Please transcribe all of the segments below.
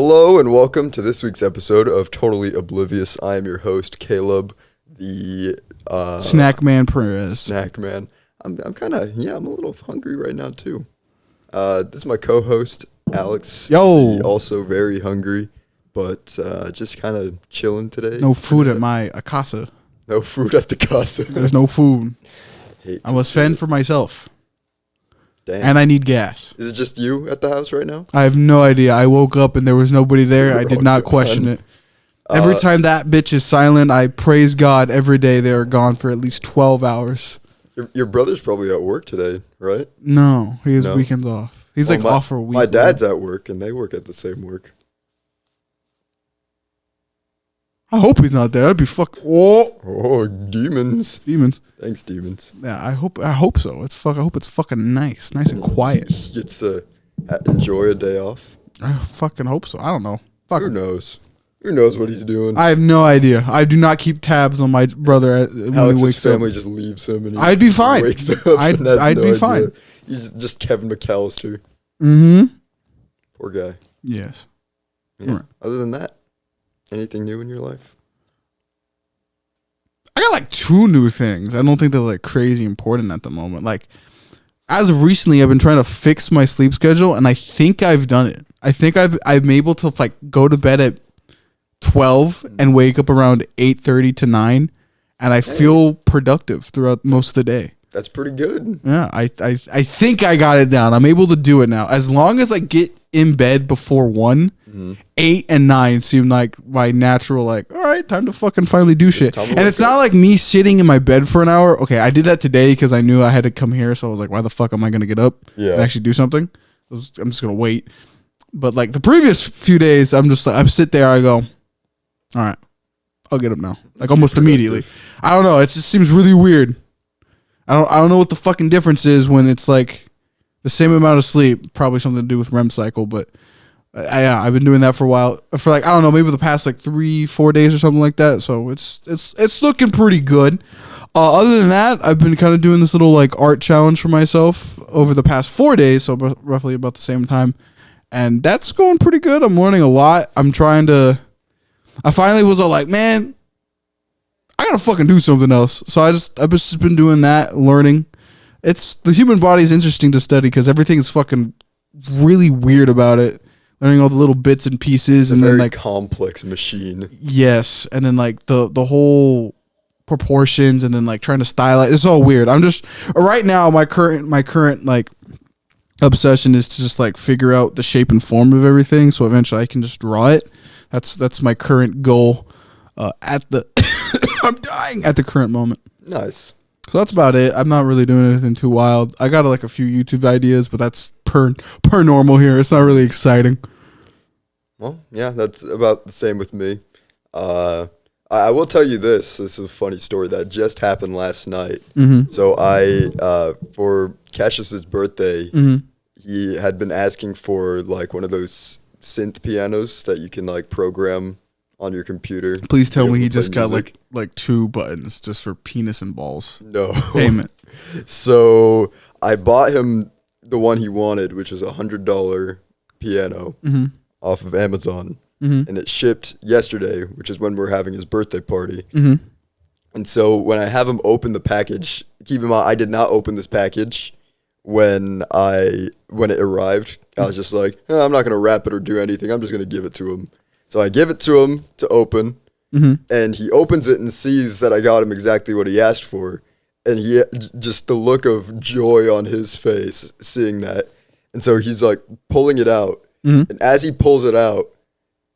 Hello and welcome to this week's episode of Totally Oblivious. I am your host, Caleb, the Snack Man Perez. Snack Man. I'm kind of, I'm a little hungry right now too. This is my co-host, Alex. Yo. Also very hungry, but just kind of chilling today. No food at my casa. No food at the casa. There's no food. I must fend for myself. Damn. And I need gas. Is it just you at the house right now? I have no idea. I woke up and there was nobody there. I did not question it. Every time that bitch is silent, I praise God every day they are gone for at least 12 hours. Your brother's probably at work today, right? No, he has weekends off. He's off for a week. My dad's at work and they work at the same work. I hope he's not there. That'd be Oh, demons. Demons. Thanks, demons. Yeah, I hope so. I hope it's fucking nice and quiet. He gets to enjoy a day off. I fucking hope so. I don't know. Fuck. Who knows? Who knows what he's doing? I have no idea. I do not keep tabs on my brother when he wakes up. Family just leaves him, and he I'd be fine. Wakes up I'd be fine. He's just Kevin McAllister. Mm-hmm. Poor guy. Yes. Yeah. Right. Other than that, anything new in your life? I got like 2 new things. I don't think they're like crazy important at the moment. Like as of recently, I've been trying to fix my sleep schedule, and I think I've done it. I think I'm able to like go to bed at 12 and wake up around 8:30 to 9, and I feel productive throughout most of the day. That's pretty good. Yeah, I think I got it down. I'm able to do it now. As long as I get in bed before 1, 8 and 9 seem like my natural, like, all right, time to fucking finally do shit. And it's not like me sitting in my bed for an hour. Okay, I did that today because I knew I had to come here, so I was like, why the fuck am I going to get up and actually do something? I'm just going to wait. But like the previous few days, I'm sit there, I go, all right, I'll get up now. Like almost immediately. I don't know. It just seems really weird. I don't know what the fucking difference is when it's like the same amount of sleep. Probably something to do with REM cycle, but I've been doing that for a while. For like, I don't know, maybe the past like 3-4 days or something like that. So it's looking pretty good. Other than that, I've been kind of doing this little like art challenge for myself over the past 4 days, so roughly about the same time, and that's going pretty good. I'm learning a lot. I finally was all like, man, I gotta fucking do something else. So I've just been doing that, learning. The human body is interesting to study because everything is fucking really weird about it. Learning all the little bits and pieces, and then like complex machine. Yes, and then like the whole proportions, and then like trying to stylize. It's all weird. I'm just right now my current like obsession is to just like figure out the shape and form of everything, so eventually I can just draw it. That's my current goal. I'm dying at the current moment. Nice. So that's about it. I'm not really doing anything too wild. I got like a few YouTube ideas, but that's per normal here. It's not really exciting. Well, yeah, that's about the same with me. I will tell you this. This is a funny story that just happened last night. Mm-hmm. So for Cassius's birthday, he had been asking for like one of those synth pianos that you can like program on your computer. Please tell me he just got like 2 buttons just for penis and balls. No. Damn it. So I bought him the one he wanted, which is $100 piano off of Amazon. And it shipped yesterday, which is when we're having his birthday party. And so when I have him open the package, keep in mind, I did not open this package when it arrived. I was just like, I'm not going to wrap it or do anything. I'm just going to give it to him. So I give it to him to open, and he opens it and sees that I got him exactly what he asked for. And he just the look of joy on his face seeing that. And so he's like pulling it out. And as he pulls it out,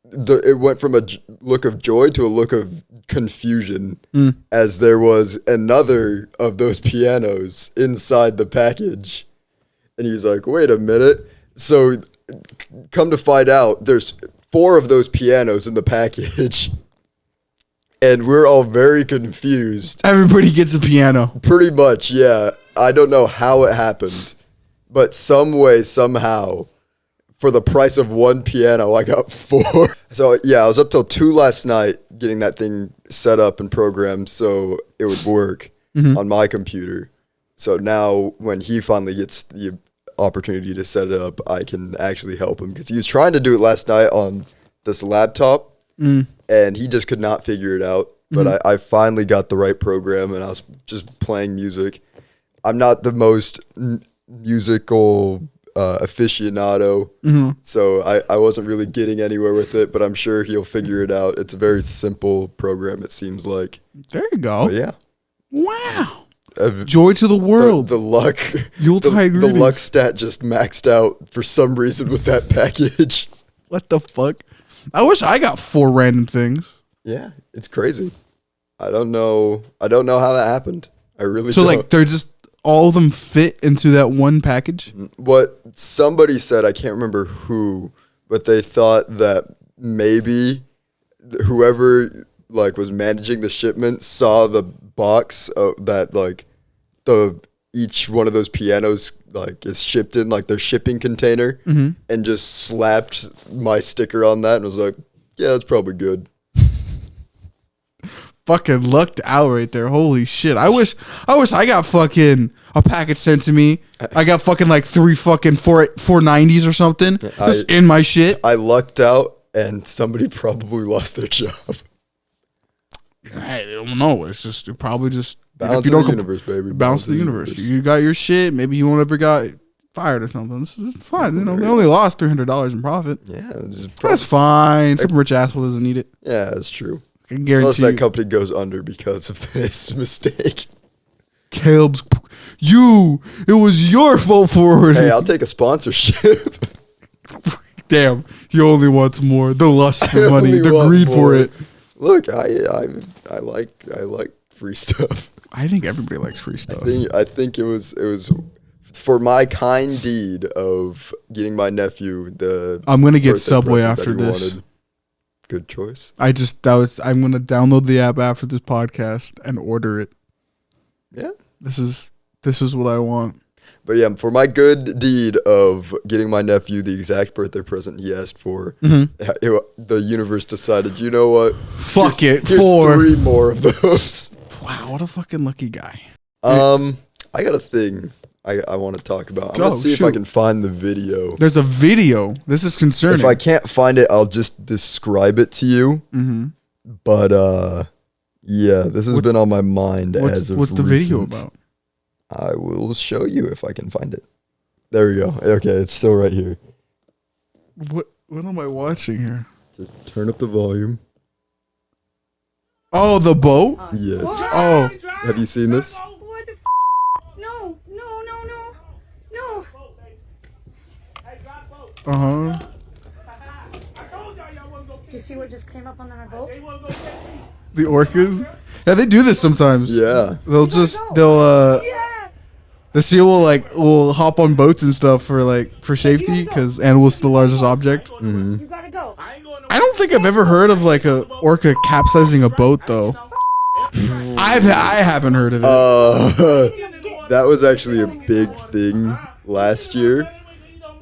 it went from a look of joy to a look of confusion as there was another of those pianos inside the package. And he's like, wait a minute. So come to find out, there's 4 of those pianos in the package. And we're all very confused. Everybody gets a piano. Pretty much, yeah. I don't know how it happened. But some way, somehow, for the price of 1 piano, I got 4. So, yeah, I was up till 2 last night getting that thing set up and programmed so it would work on my computer. So now when he finally gets the opportunity to set it up, I can actually help him. Because he was trying to do it last night on this laptop, and he just could not figure it out. But I finally got the right program, and I was just playing music. I'm not the most musical aficionado, so I wasn't really getting anywhere with it, but I'm sure he'll figure it out. It's a very simple program, it seems like. There you go. But yeah. Wow. Joy to the world. The luck. Yuletide the luck stat just maxed out for some reason with that package. What the fuck? I wish I got 4 random things. Yeah, it's crazy. I don't know how that happened. I really so don't. Like they're just all of them fit into that one package? What somebody said, I can't remember who, but they thought that maybe whoever like was managing the shipment saw the box that like each one of those pianos like is shipped in like their shipping container, and just slapped my sticker on that and was like, yeah, that's probably good. Fucking lucked out right there. Holy shit. I wish I got fucking a package sent to me. I got fucking like 3 fucking 490s or something just in my shit. I lucked out and somebody probably lost their job. I don't know. It's just probably just bounce of the universe, baby. Bounce of the universe. You got your shit. Maybe you won't ever got fired or something. It's fine. You know, they only lost $300 in profit. Yeah, that's fine. Some rich asshole doesn't need it. Yeah, that's true. I can guarantee. Unless that company goes under because of this mistake. Caleb's, it was your fault for it. Hey, I'll take a sponsorship. Damn, he only wants more. The lust for money, the greed for it. Look, I like free stuff. I think everybody likes free stuff. I think it was for my kind deed of getting my nephew the. I'm gonna get Subway after this. Wanted. Good choice. I'm gonna download the app after this podcast and order it. Yeah. This is what I want. But yeah, for my good deed of getting my nephew the exact birthday present he asked for, the universe decided, you know what? Fuck here's 3 more of those. Wow, what a fucking lucky guy. I got a thing I want to talk about. I'm going to see if I can find the video. There's a video. This is concerning. If I can't find it, I'll just describe it to you. But, yeah, this has been on my mind as of What's the video about? I will show you if I can find it. There we go. Okay, it's still right here. What am I watching here? Just turn up the volume. Oh, the boat? Yes. Oh. Have you seen this? What the No. Uh-huh. You see what just came up on our boat? The orcas? Yeah, they do this sometimes. Yeah. The seal will hop on boats and stuff for safety because animals the largest object. You gotta go. I don't think I've ever heard of like a orca capsizing a boat though. I haven't heard of it. That was actually a big thing last year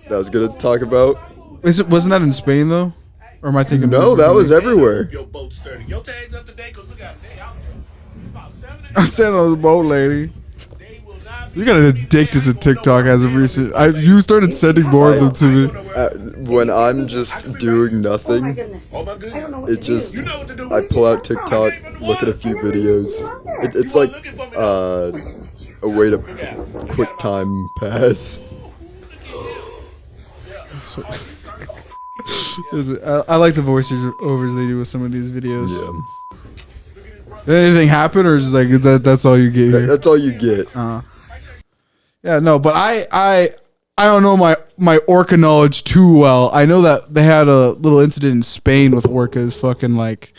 that I was gonna talk about. Wasn't that in Spain though? Or am I thinking? No, that was everywhere. I'm sitting on the boat, lady. You got addicted to TikTok as of recent. You started sending more of them to me. When I'm just doing nothing, it just I pull out TikTok, look at a few videos. It's like a way to quick time pass. I like the voiceovers they do with some of these videos. Yeah. Did anything happen, or is like that's all you get here? That's all you get. Yeah, no, but I don't know my orca knowledge too well. I know that they had a little incident in Spain with orcas fucking like,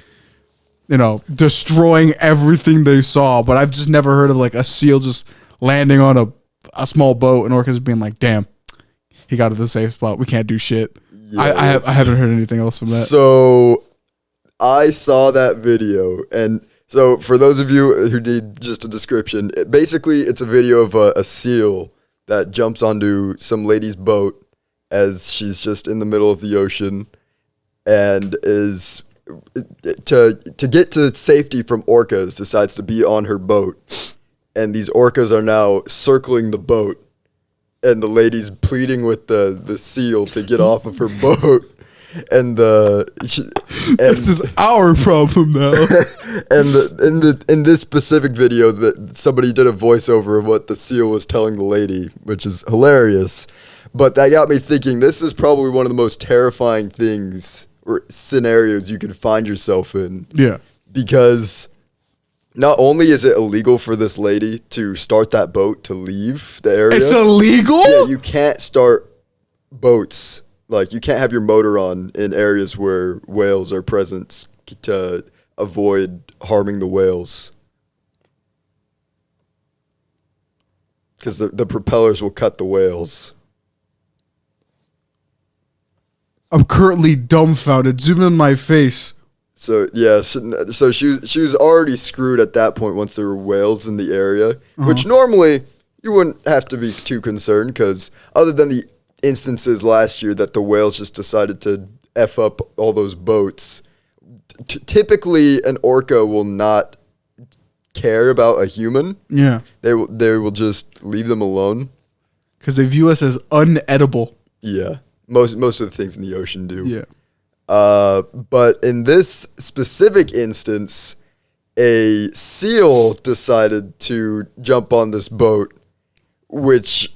destroying everything they saw. But I've just never heard of like a seal just landing on a small boat and orcas being like, damn, he got to the safe spot. We can't do shit. Yeah, I haven't heard anything else from that. So I saw that video, and so for those of you who need just a description, basically it's a video of a seal that jumps onto some lady's boat as she's just in the middle of the ocean, and is to get to safety from orcas decides to be on her boat, and these orcas are now circling the boat, and the lady's pleading with the seal to get off of her boat. and This is our problem now. and in this specific video, that somebody did a voiceover of what the seal was telling the lady, which is hilarious. But that got me thinking, this is probably one of the most terrifying things or scenarios you can find yourself in. Yeah. Because not only is it illegal for this lady to start that boat to leave the area. It's illegal? Yeah, you can't start boats. Like, you can't have your motor on in areas where whales are present to avoid harming the whales. Because the propellers will cut the whales. I'm currently dumbfounded. Zoom in my face. So yeah, so she was already screwed at that point once there were whales in the area, which normally you wouldn't have to be too concerned because other than the instances last year that the whales just decided to F up all those boats, typically an orca will not care about a human. Yeah. They will just leave them alone. Because they view us as unedible. Yeah. Most of the things in the ocean do. Yeah. But in this specific instance, a seal decided to jump on this boat, which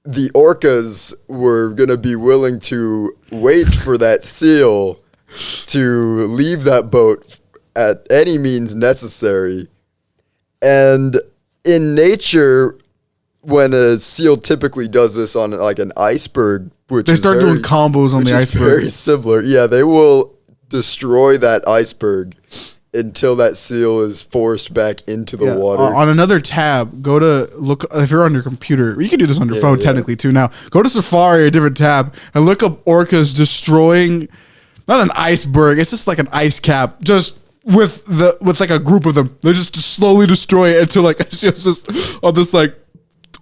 the orcas were going to be willing to wait for that seal to leave that boat at any means necessary. And in nature, when a seal typically does this on like an iceberg, which they start doing combos on the iceberg. Very similar. Yeah, they will destroy that iceberg until that seal is forced back into the water. On another tab, go to look. If you're on your computer, you can do this on your phone technically too. Now, go to Safari, a different tab, and look up orcas destroying not an iceberg. It's just like an ice cap, just with like a group of them. They just slowly destroy it until like it's just on this like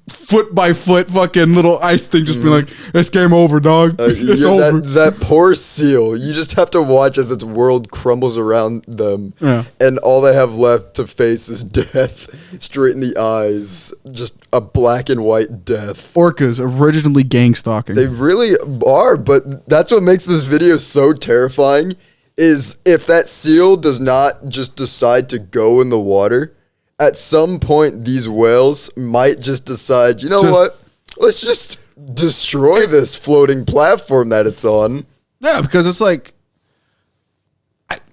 foot by foot fucking little ice thing, just be like, it's game over, dog. It's over. That poor seal, you just have to watch as its world crumbles around them, and all they have left to face is death, straight in the eyes, just a black and white death. Orcas, originally gang stalking. They really are, but that's what makes this video so terrifying, is if that seal does not just decide to go in the water, at some point, these whales might just decide, you know what? Let's just destroy this floating platform that it's on. Yeah, because it's like,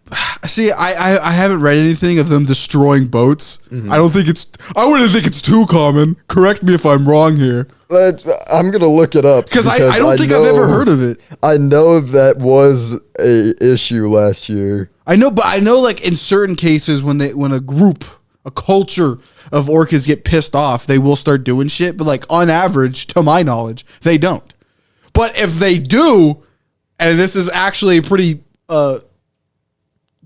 I haven't read anything of them destroying boats. I wouldn't think it's too common. Correct me if I'm wrong here. I'm going to look it up. Because I don't think I've ever heard of it. I know that was a issue last year. I know, but I know like in certain cases when a culture of orcas get pissed off, they will start doing shit. But like on average, to my knowledge, they don't. But if they do, and this is actually a pretty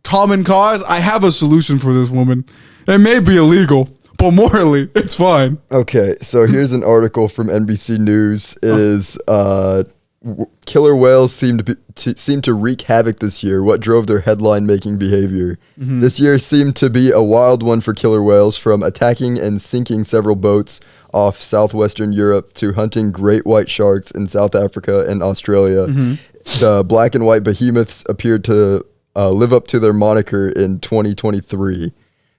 common cause, I have a solution for this woman. It may be illegal, but morally, it's fine. Okay, so here's an article from NBC News. It is killer whales seem to wreak havoc this year. What drove their headline-making behavior? This year seemed to be a wild one for killer whales, from attacking and sinking several boats off southwestern Europe to hunting great white sharks in South Africa and Australia. The black and white behemoths appeared to live up to their moniker in 2023.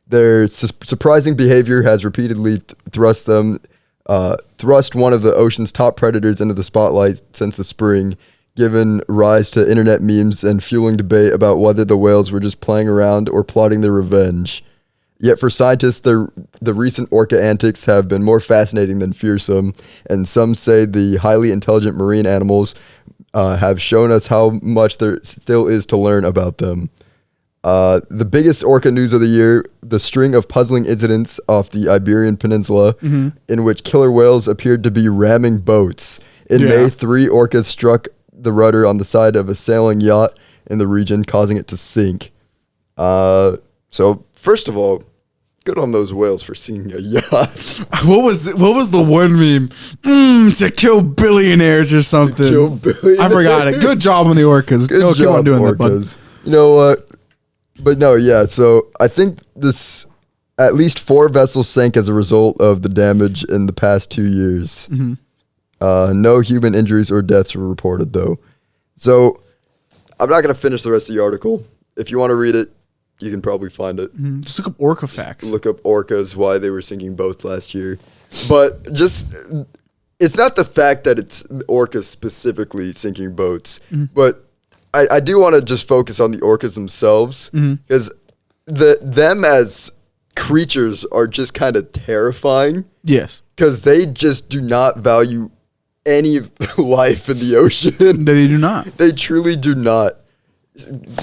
Their surprising behavior has repeatedly thrust one of the ocean's top predators into the spotlight since the spring, given rise to internet memes and fueling debate about whether the whales were just playing around or plotting their revenge. Yet for scientists, the recent orca antics have been more fascinating than fearsome, and some say the highly intelligent marine animals have shown us how much there still is to learn about them. The biggest orca news of the year, the string of puzzling incidents off the Iberian Peninsula in which killer whales appeared to be ramming boats. In May, 3 orcas struck the rudder on the side of a sailing yacht in the region, causing it to sink. So, first of all, good on those whales for sinking a yacht. What was the one meme? To kill billionaires or something. I forgot it. Good job on the orcas. Good job, keep on doing orcas. That, bud. You know what? But no, yeah, so I think at least 4 vessels sank as a result of the damage in the past 2 years. No human injuries or deaths were reported, though. So I'm not gonna finish the rest of the article. If you want to read it, you can probably find it. Just look up Orca facts. Look up orcas, why they were sinking boats last year. But just, it's not the fact that it's orcas specifically sinking boats, but I do want to just focus on the orcas themselves, because them as creatures are just kind of terrifying. Yes. Because they just do not value any life in the ocean. They do not. They truly do not.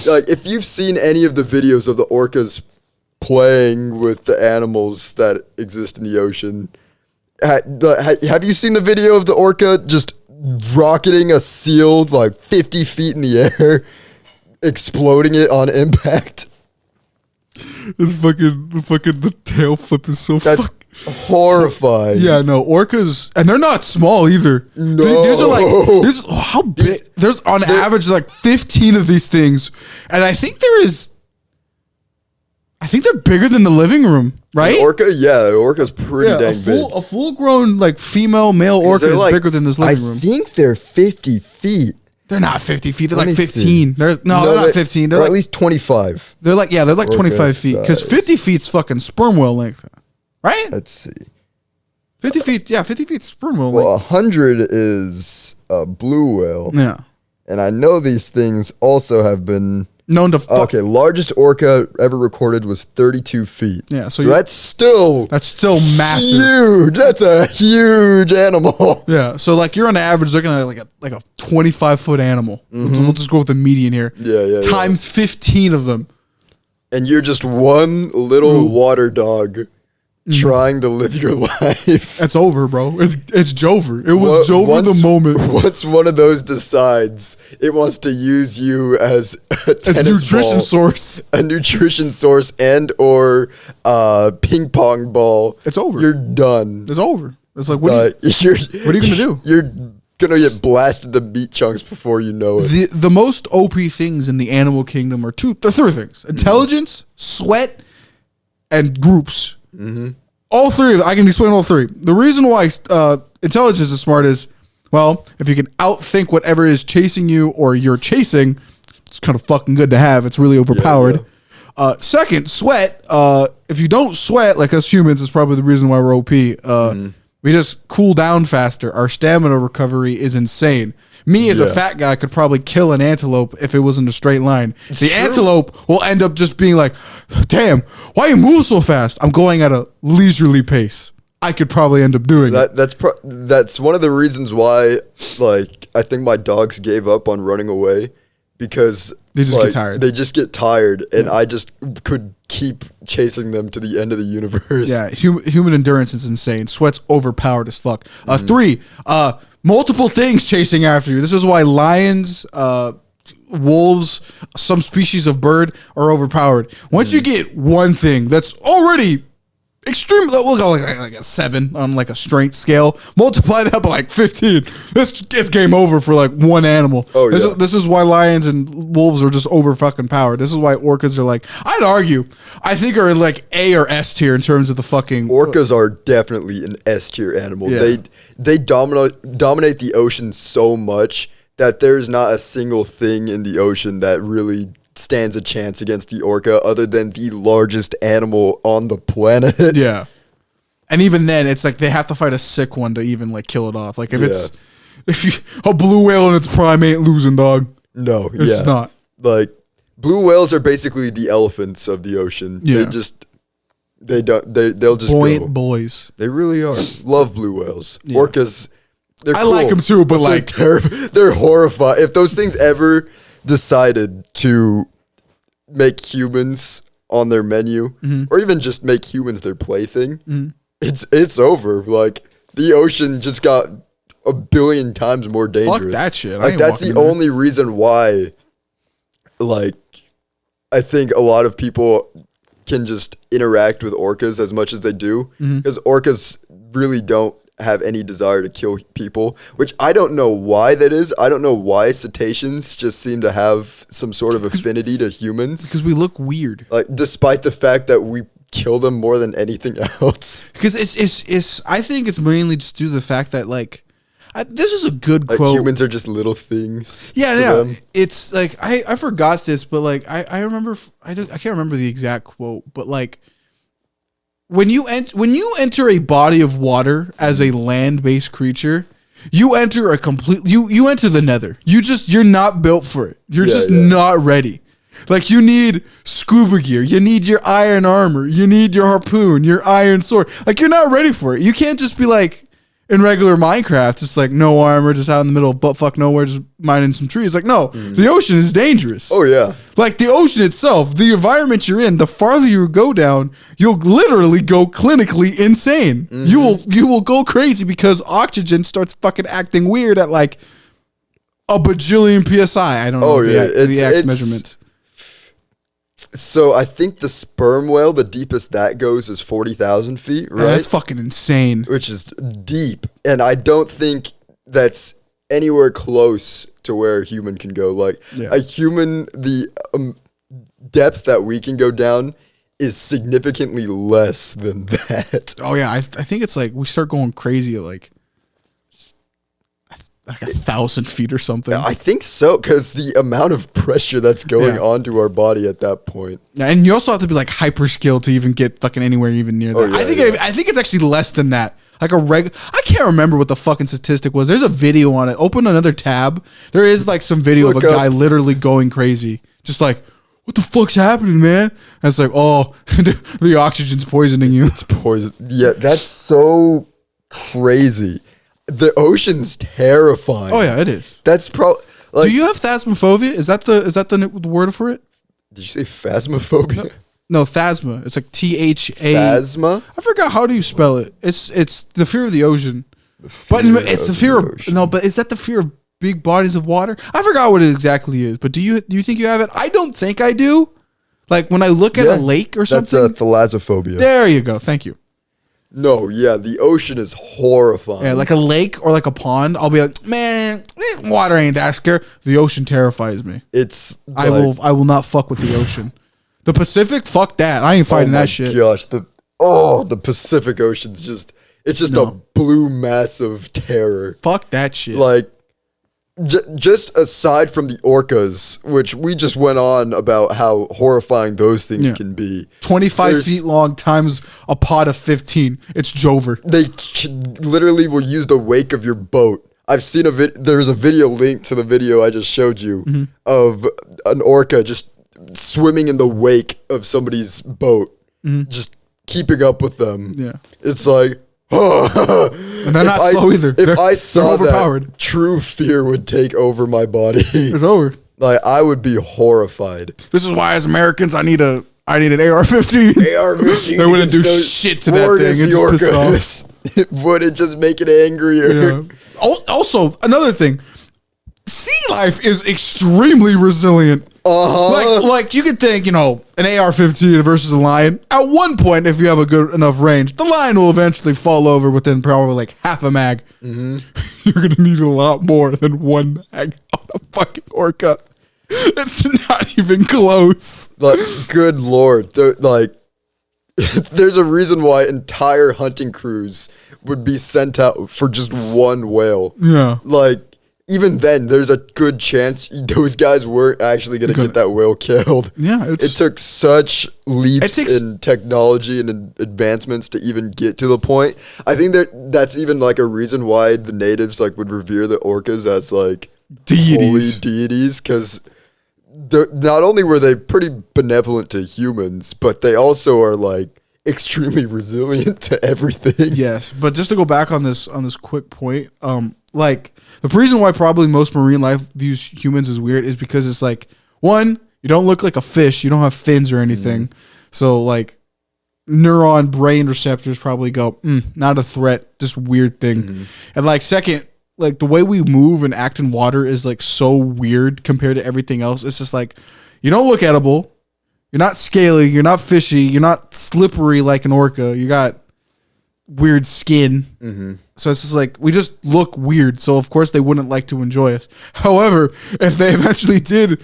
Like, if you've seen any of the videos of the orcas playing with the animals that exist in the ocean, have you seen the video of the orca just rocketing a seal like 50 feet in the air, exploding it on impact? It's fucking the tail flip is so That's horrifying. Yeah, no, orcas, and they're not small either. No. These are like, how big? There's on average like 15 of these things, and I think they're bigger than the living room, right? An orca, yeah, the orca's pretty dang big. A full grown like male orca is bigger than this living room. I think they're 50 feet. They're not 50 feet. They're Let like me 15. see. They're not 15. They're or like, at least 25. They're like 25 feet. Because size. 50 feet's fucking sperm whale length, right? Let's see. 50 feet. Yeah, 50 feet sperm whale Well, length. 100 is a blue whale. Yeah. And I know these things also have been Known to fuck. okay, largest orca ever recorded was 32 feet. Yeah, so that's still massive. huge. That's a huge animal. Yeah, so like you're on average looking at like a 25-foot animal. We'll just go with the median here. Yeah. Times 15 of them. And you're just one little water dog trying to live your life. That's over, bro. It's Jover. It was Jover the moment. Once one of those decides it wants to use you as a nutrition source. A nutrition source and or ping pong ball. It's over. You're done. It's over. It's like what are you gonna do? You're gonna get blasted to meat chunks before you know it. The most OP things in the animal kingdom are three things: intelligence, sweat, and groups. All three of them. I can explain all three. The reason why intelligence is smart is, well, if you can outthink whatever is chasing you or you're chasing, it's kind of fucking good to have. It's really overpowered. Yeah. Second, sweat. If you don't sweat, like us humans, is probably the reason why we're OP. We just cool down faster. Our stamina recovery is insane. Me as a fat guy could probably kill an antelope if it was in a straight line. The antelope will end up just being like, damn, why you move so fast? I'm going at a leisurely pace. I could probably end up doing it. That's one of the reasons why, like, I think my dogs gave up on running away, because they just get tired. They just get tired, and I just could keep chasing them to the end of the universe. Yeah, human endurance is insane. Sweat's overpowered as fuck. Three, multiple things chasing after you. This is why lions, wolves, some species of bird are overpowered. Once you get one thing that's already extreme, we'll go like a 7 on like a strength scale. Multiply that by like 15. It's game over for like one animal. Oh, This is why lions and wolves are just over fucking powered. This is why orcas are like, I'd argue, I think are in like A or S tier in terms of the fucking. Orcas are definitely an S tier animal. Yeah. They dominate the ocean so much that there's not a single thing in the ocean that really stands a chance against the orca other than the largest animal on the planet. Yeah. And even then, it's like they have to fight a sick one to even like kill it off. Like if a blue whale in its prime ain't losing, dog. No, it's not. Like, blue whales are basically the elephants of the ocean. Yeah. They'll just Buoyant go. boys. They really are. Love blue whales. Yeah. Orcas, they're I cool, like them too, but like they're horrified. If those things ever decided to make humans on their menu, or even just make humans their plaything, it's over. Like, the ocean just got a billion times more dangerous. Fuck that shit. Like, that's the only reason why, like, I think a lot of people can just interact with orcas as much as they do, because orcas really don't have any desire to kill people, which I don't know why that is. I don't know why cetaceans just seem to have some sort of affinity to humans. Because we look weird. Like, despite the fact that we kill them more than anything else. Because it's I think it's mainly just due to the fact that, like, This is a good Like quote. humans are just little things. Yeah, to yeah. them. It's like I forgot this, but like I remember. I can't remember the exact quote, but like when you enter a body of water as a land-based creature, you enter a complete. You enter the nether. You're not built for it. You're just not ready. Like you need scuba gear, you need your iron armor, you need your harpoon, your iron sword. Like you're not ready for it. You can't just be like in regular Minecraft, just like no armor, just out in the middle of buttfuck nowhere, just mining some trees. Like no, the ocean is dangerous. Oh yeah. Like the ocean itself, the environment you're in, the farther you go down, you'll literally go clinically insane. You will go crazy because oxygen starts fucking acting weird at like a bajillion psi. I don't know the X measurement. So I think the sperm whale, the deepest that goes is 40,000 feet, right? That's fucking insane. Which is deep. And I don't think that's anywhere close to where a human can go. Like a human, the depth that we can go down is significantly less than that. Oh yeah, I think it's like we start going crazy at like 1,000 feet or something. I think so, because the amount of pressure that's going onto our body at that point. Yeah, and you also have to be like hyper skilled to even get fucking anywhere even near that. Oh, yeah, I think it's actually less than that. Like I can't remember what the fucking statistic was. There's a video on it. Open another tab. There is like some video of a guy literally going crazy. Just like, what the fuck's happening, man? And it's like, oh, the oxygen's poisoning you. It's poison. Yeah, that's so crazy. The ocean's terrifying. Oh yeah, it is. That's probably. Like, do you have phasmophobia? Is that the word for it? Did you say phasmophobia? No, phasma. It's like THA. Phasma? I forgot how do you spell it. It's the fear of the ocean. But it's the fear of no. But is that the fear of big bodies of water? I forgot what it exactly is. But do you think you have it? I don't think I do. Like when I look at a lake or something. That's thalassophobia. There you go. Thank you. No, yeah, the ocean is horrifying. Yeah, like a lake or like a pond, I'll be like, man, water ain't that scary. The ocean terrifies me. It's I will not fuck with the ocean. The Pacific, fuck that. I ain't fighting that shit. Gosh, the Pacific Ocean's just a blue mass of terror. Fuck that shit. Like just aside from the orcas, which we just went on about how horrifying those things can be. 25 feet long times a pod of 15. It's Jover. They literally will use the wake of your boat. I've seen there's a video linked to the video I just showed you of an orca just swimming in the wake of somebody's boat, just keeping up with them. Yeah. It's like, and they're not slow either. If I saw that, true fear would take over my body. It's over. Like I would be horrified. This is why, as Americans, I need an AR-15. AR-15. They wouldn't do shit to that thing. It just pissed off. It wouldn't just make it angrier. Yeah. Also, another thing, sea life is extremely resilient. Like you could think, an AR-15 versus a lion. At one point, if you have a good enough range, the lion will eventually fall over within probably like half a mag. You're gonna need a lot more than one mag on a fucking orca. It's not even close. Like, good lord, there's a reason why entire hunting crews would be sent out for just one whale. Yeah, like. Even then, there's a good chance those guys weren't actually going to get that whale killed. Yeah. It took such leaps in technology and advancements to even get to the point. I think that's even like a reason why the natives would revere the orcas as holy deities, because not only were they pretty benevolent to humans, but they also are extremely resilient to everything. Yes, but just to go back on this quick point, the reason why probably most marine life views humans as weird is because it's one, you don't look like a fish, you don't have fins or anything, so neuron brain receptors probably go, not a threat, just weird thing, and second, the way we move and act in water is so weird compared to everything else. It's just you don't look edible, you're not scaly, you're not fishy, you're not slippery like an orca, you got weird skin. So it's just we just look weird. So of course they wouldn't like to enjoy us. However, if they eventually did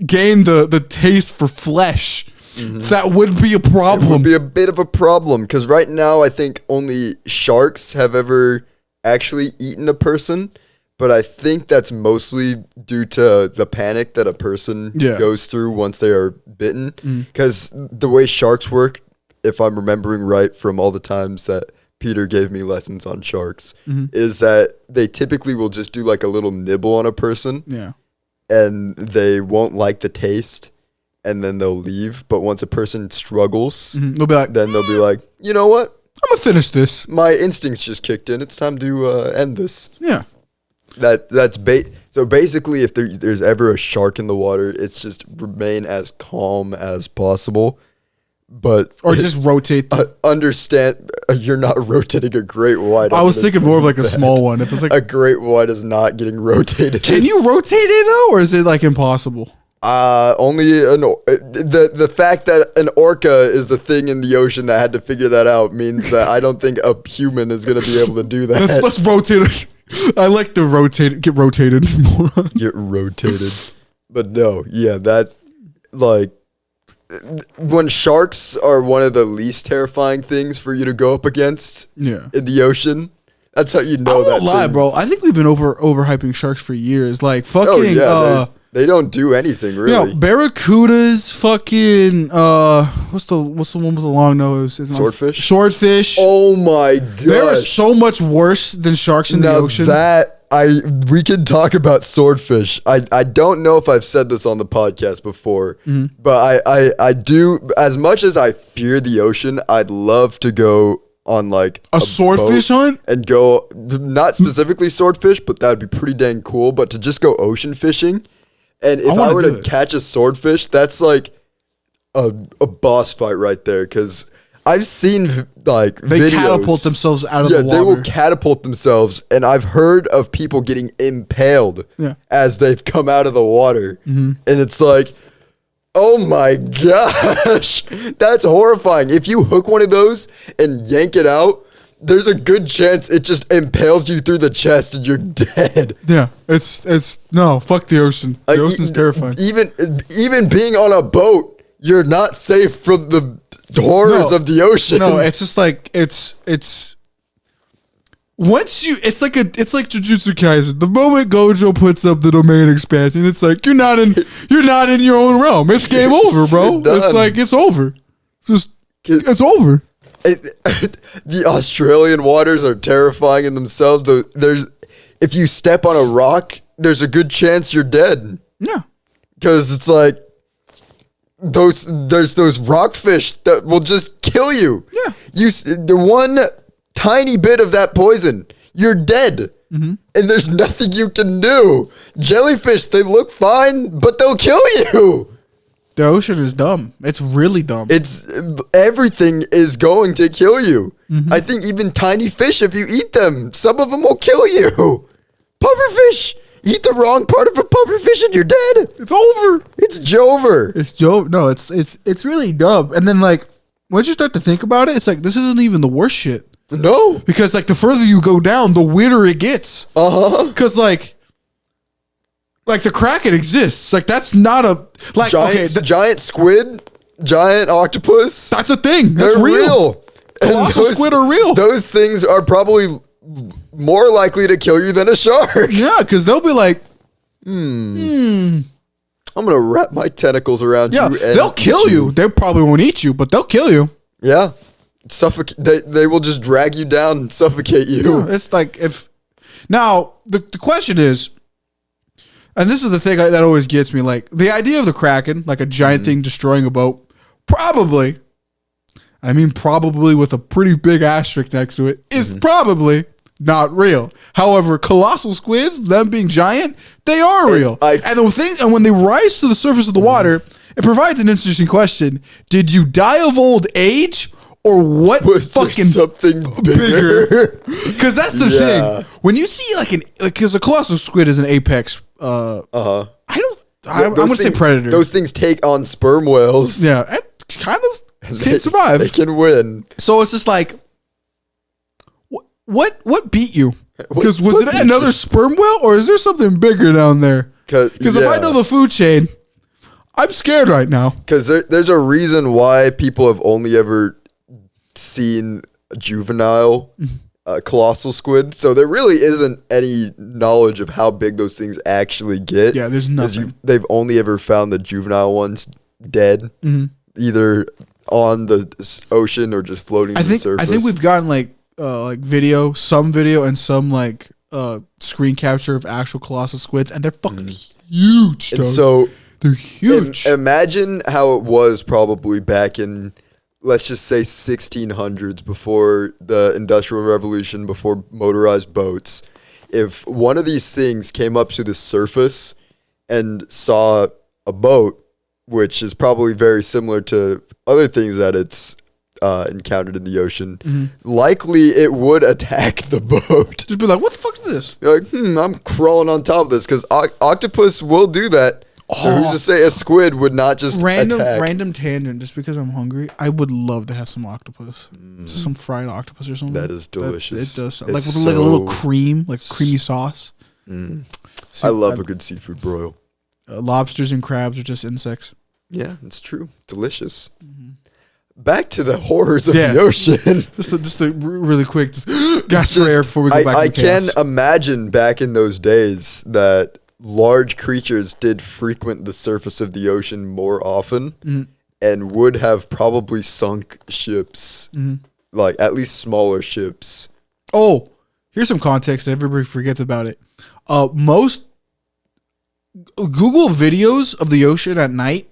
gain the taste for flesh, that would be a problem. It would be a bit of a problem because right now I think only sharks have ever actually eaten a person, but I think that's mostly due to the panic that a person goes through once they are bitten. Because the way sharks work, if I'm remembering right from all the times that Peter gave me lessons on sharks, is that they typically will just do like a little nibble on a person. Yeah. And they won't like the taste, and then they'll leave. But once a person struggles, they'll be like, then they'll be like, you know what? I'm gonna finish this. My instincts just kicked in. It's time to end this. Yeah. So basically, if there's ever a shark in the water, it's just remain as calm as possible. Or just rotate. Understand, you're not rotating a great white. I was thinking more of like a small one. If it's like a great white is not getting rotated. Can you rotate it though, or is it like impossible? Only the fact that an orca is the thing in the ocean that had to figure that out means that I don't think a human is going to be able to do that. Let's rotate it. I like the rotate. Get rotated. Get rotated. But no, yeah, that like. When sharks are one of the least terrifying things for you to go up against in the ocean, that's how you know. I won't lie, bro. I think we've been overhyping sharks for years. Like fucking, they don't do anything really. You know, barracudas, fucking, what's the one with the long nose? Swordfish. Swordfish. Oh my god, they're so much worse than sharks in the ocean. We can talk about swordfish. I don't know if I've said this on the podcast before, but I do. As much as I fear the ocean, I'd love to go on like a swordfish hunt and go, not specifically swordfish, but that would be pretty dang cool. But to just go ocean fishing, and if I were to catch a swordfish, that's like a boss fight right there, because I've seen like they videos. catapult themselves out of the water. Yeah, they will catapult themselves, and I've heard of people getting impaled as they've come out of the water, and it's like, oh my gosh, that's horrifying. If you hook one of those and yank it out, there's a good chance it just impales you through the chest and you're dead. Yeah, it's no, fuck the ocean. The ocean's terrifying. Even being on a boat, you're not safe from the horrors of the ocean. No, it's just like it's once you it's like Jujutsu Kaisen. The moment Gojo puts up the domain expansion, it's like you're not in your own realm. It's game over, bro. It's like it's over. It's over. The Australian waters are terrifying in themselves. If you step on a rock, there's a good chance you're dead. Yeah, because it's like there's those rockfish that will just kill you. Yeah, the one tiny bit of that poison, you're dead, and there's nothing you can do. Jellyfish, they look fine, but they'll kill you. The ocean is dumb. It's really dumb. Everything is going to kill you. I think even tiny fish, if you eat them, some of them will kill you. Pufferfish, eat the wrong part of a pufferfish and you're dead. It's over. It's Jover. No, it's really dumb. And then like once you start to think about it, it's like this isn't even the worst shit. No, because like the further you go down, the weirder it gets. Because like the Kraken exists. Like that's not a like giant squid, giant octopus. That's a thing. That's They're real. Colossal squid are real. Those things are probably more likely to kill you than a shark. Yeah, because they'll be like, I'm gonna wrap my tentacles around you. Yeah, they'll kill you. They probably won't eat you, but they'll kill you. Yeah, They will just drag you down and suffocate you. Yeah, it's like if now the question is. And this is the thing that always gets me, like the idea of the Kraken, like a giant thing destroying a boat, probably with a pretty big asterisk next to it, is probably not real. However, colossal squids, them being giant, they are real. And when they rise to the surface of the water, it provides an interesting question. Did you die of old age? Or what fucking something bigger? Because that's the thing. When you see because a colossal squid is an apex. I'm gonna say predator. Those things take on sperm whales. Yeah, it kind of can survive. They can win. So it's just like, what beat you? Because was it another sperm whale, or is there something bigger down there? Because if I know the food chain, I'm scared right now. Because there's a reason why people have only ever seen juvenile colossal squid. So there really isn't any knowledge of how big those things actually get. Yeah, there's 'Cause nothing. they've only ever found the juvenile ones dead, either on the ocean or just floating to the surface. I think we've gotten like video, and some like screen capture of actual colossal squids, and they're fucking huge. And dog. so they're huge. Imagine how it was probably back in, let's just say 1600s, before the Industrial Revolution, before motorized boats. If one of these things came up to the surface and saw a boat, which is probably very similar to other things that it's encountered in the ocean, likely it would attack the boat. Just be like, what the fuck is this? You're like, I'm crawling on top of this, because octopus will do that. So who's to say a squid would not just attack? Random tangent, just because I'm hungry. I would love to have some octopus. Just some fried octopus or something. That is delicious. It does. Like with like a little cream, like creamy sauce. I love a good seafood broil. Lobsters and crabs are just insects. Yeah, it's true. Delicious. Back to the horrors of the ocean. just a really quick gasp for air before we go back to I the chaos. can imagine back in those days that large creatures did frequent the surface of the ocean more often and would have probably sunk ships, like at least smaller ships. Oh, here's some context that everybody forgets about it. Most Google videos of the ocean at night,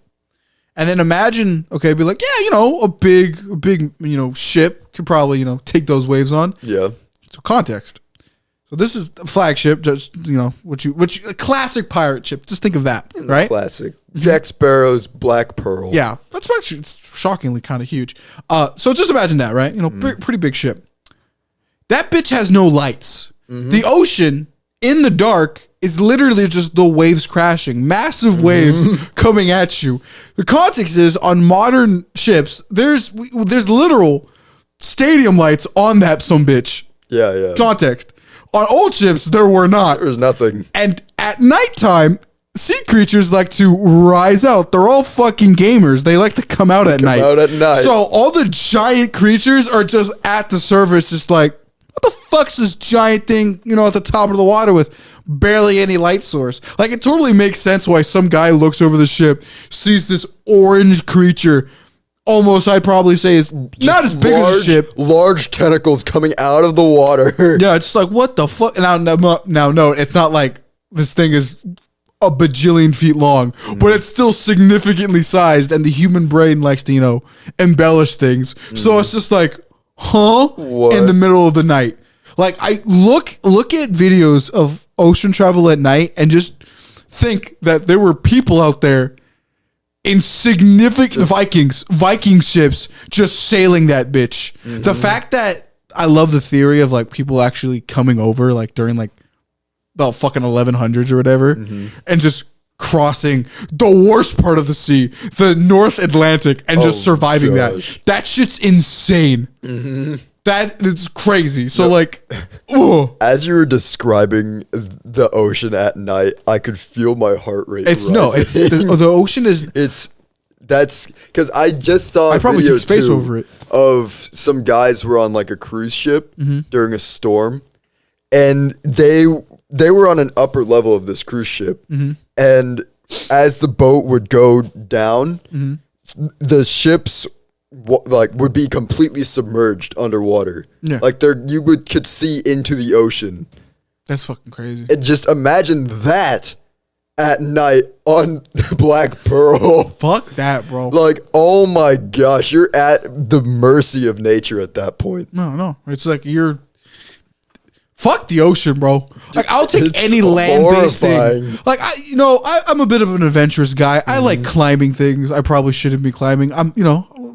and then imagine, be like, a big, ship could probably, take those waves on. Yeah. So context. So this is a flagship, just, a classic pirate ship. Just think of that, right? Classic. Jack Sparrow's Black Pearl. Yeah. That's actually, it's shockingly kind of huge. So just imagine that, right? Pretty big ship. That bitch has no lights. The ocean in the dark is literally just the waves crashing, massive waves coming at you. The context is, on modern ships, there's literal stadium lights on that some bitch. Yeah. Context. On old ships, there were not. There was nothing. And at nighttime, sea creatures like to rise out. They're all fucking gamers. They like to come out at night. So all the giant creatures are just at the surface, just like, what the fuck's this giant thing, at the top of the water with barely any light source? Like, it totally makes sense why some guy looks over the ship, sees this orange creature, almost, I'd probably say, is not as big as a ship. Large tentacles coming out of the water. Yeah, it's like, what the fuck? Now, note, it's not like this thing is a bajillion feet long, but it's still significantly sized, and the human brain likes to, embellish things. So it's just like, what? In the middle of the night. Like, I look at videos of ocean travel at night and just think that there were people out there in significant Viking ships just sailing that bitch. The fact that I love the theory of like people actually coming over like during like the fucking 1100s or whatever and just crossing the worst part of the sea, the North Atlantic, and just surviving that. That shit's insane. That it's crazy. So as you were describing the ocean at night, I could feel my heart rate. The ocean is. That's because I just saw I probably took space over it of some guys who were on like a cruise ship during a storm, and they were on an upper level of this cruise ship, and as the boat would go down, the ships would be completely submerged underwater. Yeah. Like you could see into the ocean. That's fucking crazy. And just imagine that at night on Black Pearl. Fuck that, bro. Like, oh my gosh, you're at the mercy of nature at that point. No. It's like fuck the ocean, bro. Like, I'll take any land-based thing. Like, I'm a bit of an adventurous guy. I like climbing things I probably shouldn't be climbing. I'm,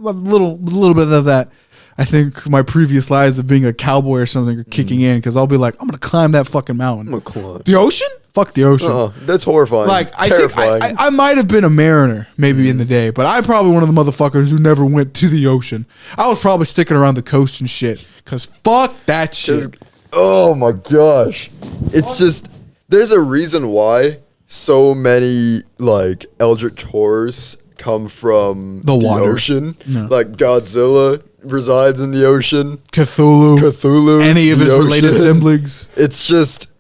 a little bit of that. I think my previous lives of being a cowboy or something are kicking in, because I'll be like, I'm gonna climb that fucking mountain. I'm gonna climb. The ocean? Fuck the ocean. That's horrifying. Like, I think I might have been a mariner maybe in the day, but I'm probably one of the motherfuckers who never went to the ocean. I was probably sticking around the coast and shit, because fuck that shit. Oh my gosh. It's just, there's a reason why so many like eldritch horrors come from the water. ocean. No. Like Godzilla resides in the ocean. Cthulhu. Any of his related siblings. It's just,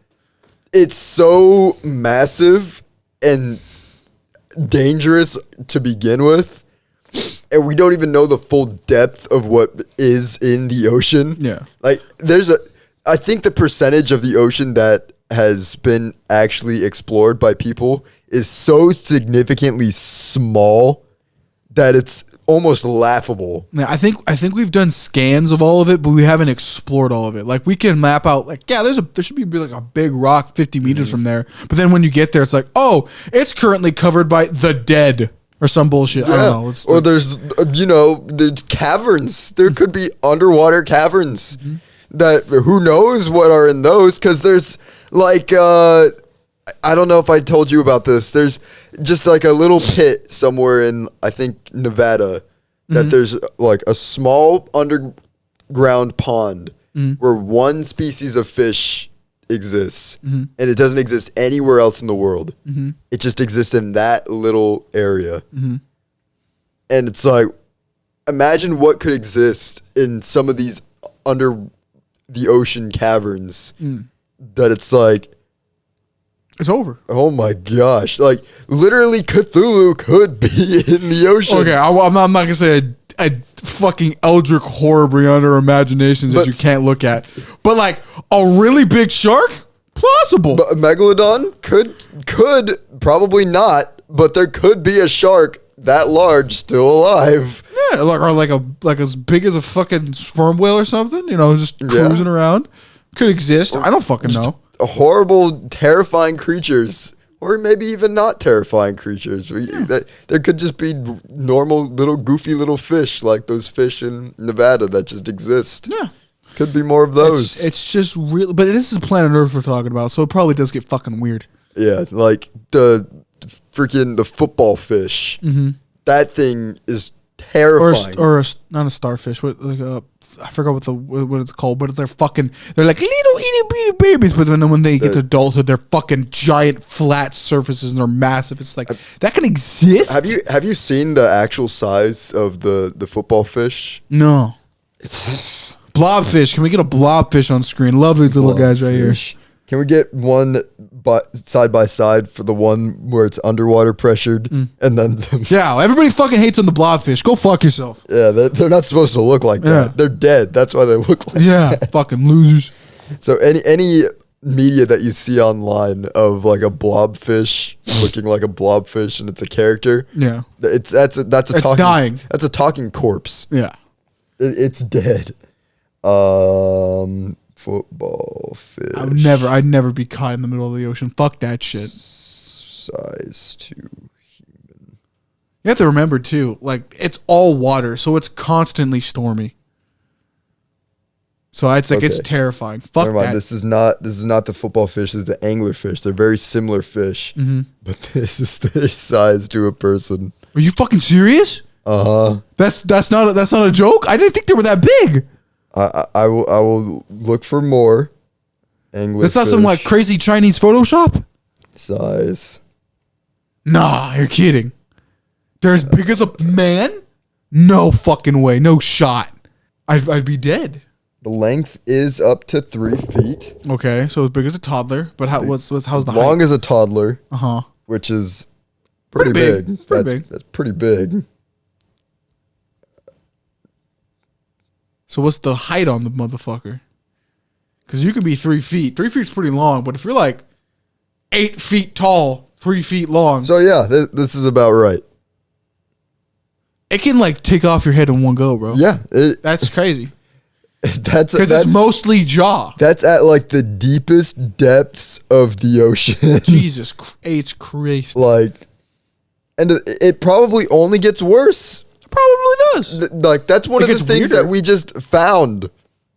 it's so massive and dangerous to begin with. And we don't even know the full depth of what is in the ocean. Yeah. Like, I think the percentage of the ocean that has been actually explored by people is so significantly small that it's almost laughable. Yeah, I think we've done scans of all of it, but we haven't explored all of it. Like, we can map out, like, yeah, there should be like a big rock 50 meters from there. But then when you get there, it's like, oh, it's currently covered by the dead or some bullshit. Yeah. I don't know. Or there's, there's caverns. There could be underwater caverns that who knows what are in those, because there's like, I don't know if I told you about this. There's just like a little pit somewhere in, I think, Nevada, that there's like a small underground pond where one species of fish exists, and it doesn't exist anywhere else in the world. It just exists in that little area. And it's like, imagine what could exist in some of these under the ocean caverns that it's like, it's over. Oh my gosh. Like, literally Cthulhu could be in the ocean. Okay, I'm not going to say a fucking eldrich horror beyond our imaginations that you can't look at. But like, a really big shark? Plausible. But a megalodon? Could, probably not, but there could be a shark that large still alive. Yeah, like as big as a fucking sperm whale or something, just cruising around. Could exist. I don't fucking know. Horrible, terrifying creatures, or maybe even not terrifying creatures. There could just be normal little goofy little fish, like those fish in Nevada that just exist. Yeah, could be more of those. It's just real, but this is planet Earth we're talking about, so it probably does get fucking weird. Yeah, like the football fish. That thing is terrifying. Or not a starfish. I forgot what it's called, but they're like little itty bitty babies. But then when they get to adulthood, they're fucking giant flat surfaces and they're massive. It's like that can exist. Have you seen the actual size of the football fish? No. Blobfish. Can we get a blobfish on screen? Love these little guys right here. Can we get one side by side for the one where it's underwater pressured and then yeah, everybody fucking hates on the blobfish. Go fuck yourself. Yeah, they're not supposed to look like that. They're dead. That's why they look like that. Fucking losers. So any media that you see online of like a blobfish looking like a blobfish and it's a character, that's a talking, dying. That's a talking corpse. Yeah, it's dead. Football fish. I'd never be caught in the middle of the ocean. Fuck that shit. Size to human. You have to remember too, like it's all water, so it's constantly stormy. So it's like it's terrifying. Fuck Never mind. that. This is not the football fish. This is the anglerfish. They're very similar fish, but this is their size to a person. Are you fucking serious? That's not a joke. I didn't think they were that big. I will look for more. Anglerfish. That's not some like crazy Chinese Photoshop. Size. Nah, you're kidding. They're as big as a man? No fucking way. No shot. I'd be dead. The length is up to 3 feet. Okay, so as big as a toddler. But how's the height? Long as a toddler. Uh-huh. Which is pretty big. That's pretty big. So what's the height on the motherfucker? Because you can be 3 feet. 3 feet's pretty long, but if you're like 8 feet tall, 3 feet long. So yeah, this is about right. It can like take off your head in one go, bro. Yeah. That's crazy. Because it's mostly jaw. That's at like the deepest depths of the ocean. Jesus H. Christ. Like, and it probably only gets worse. Probably does. Like that's one of the things that we just found.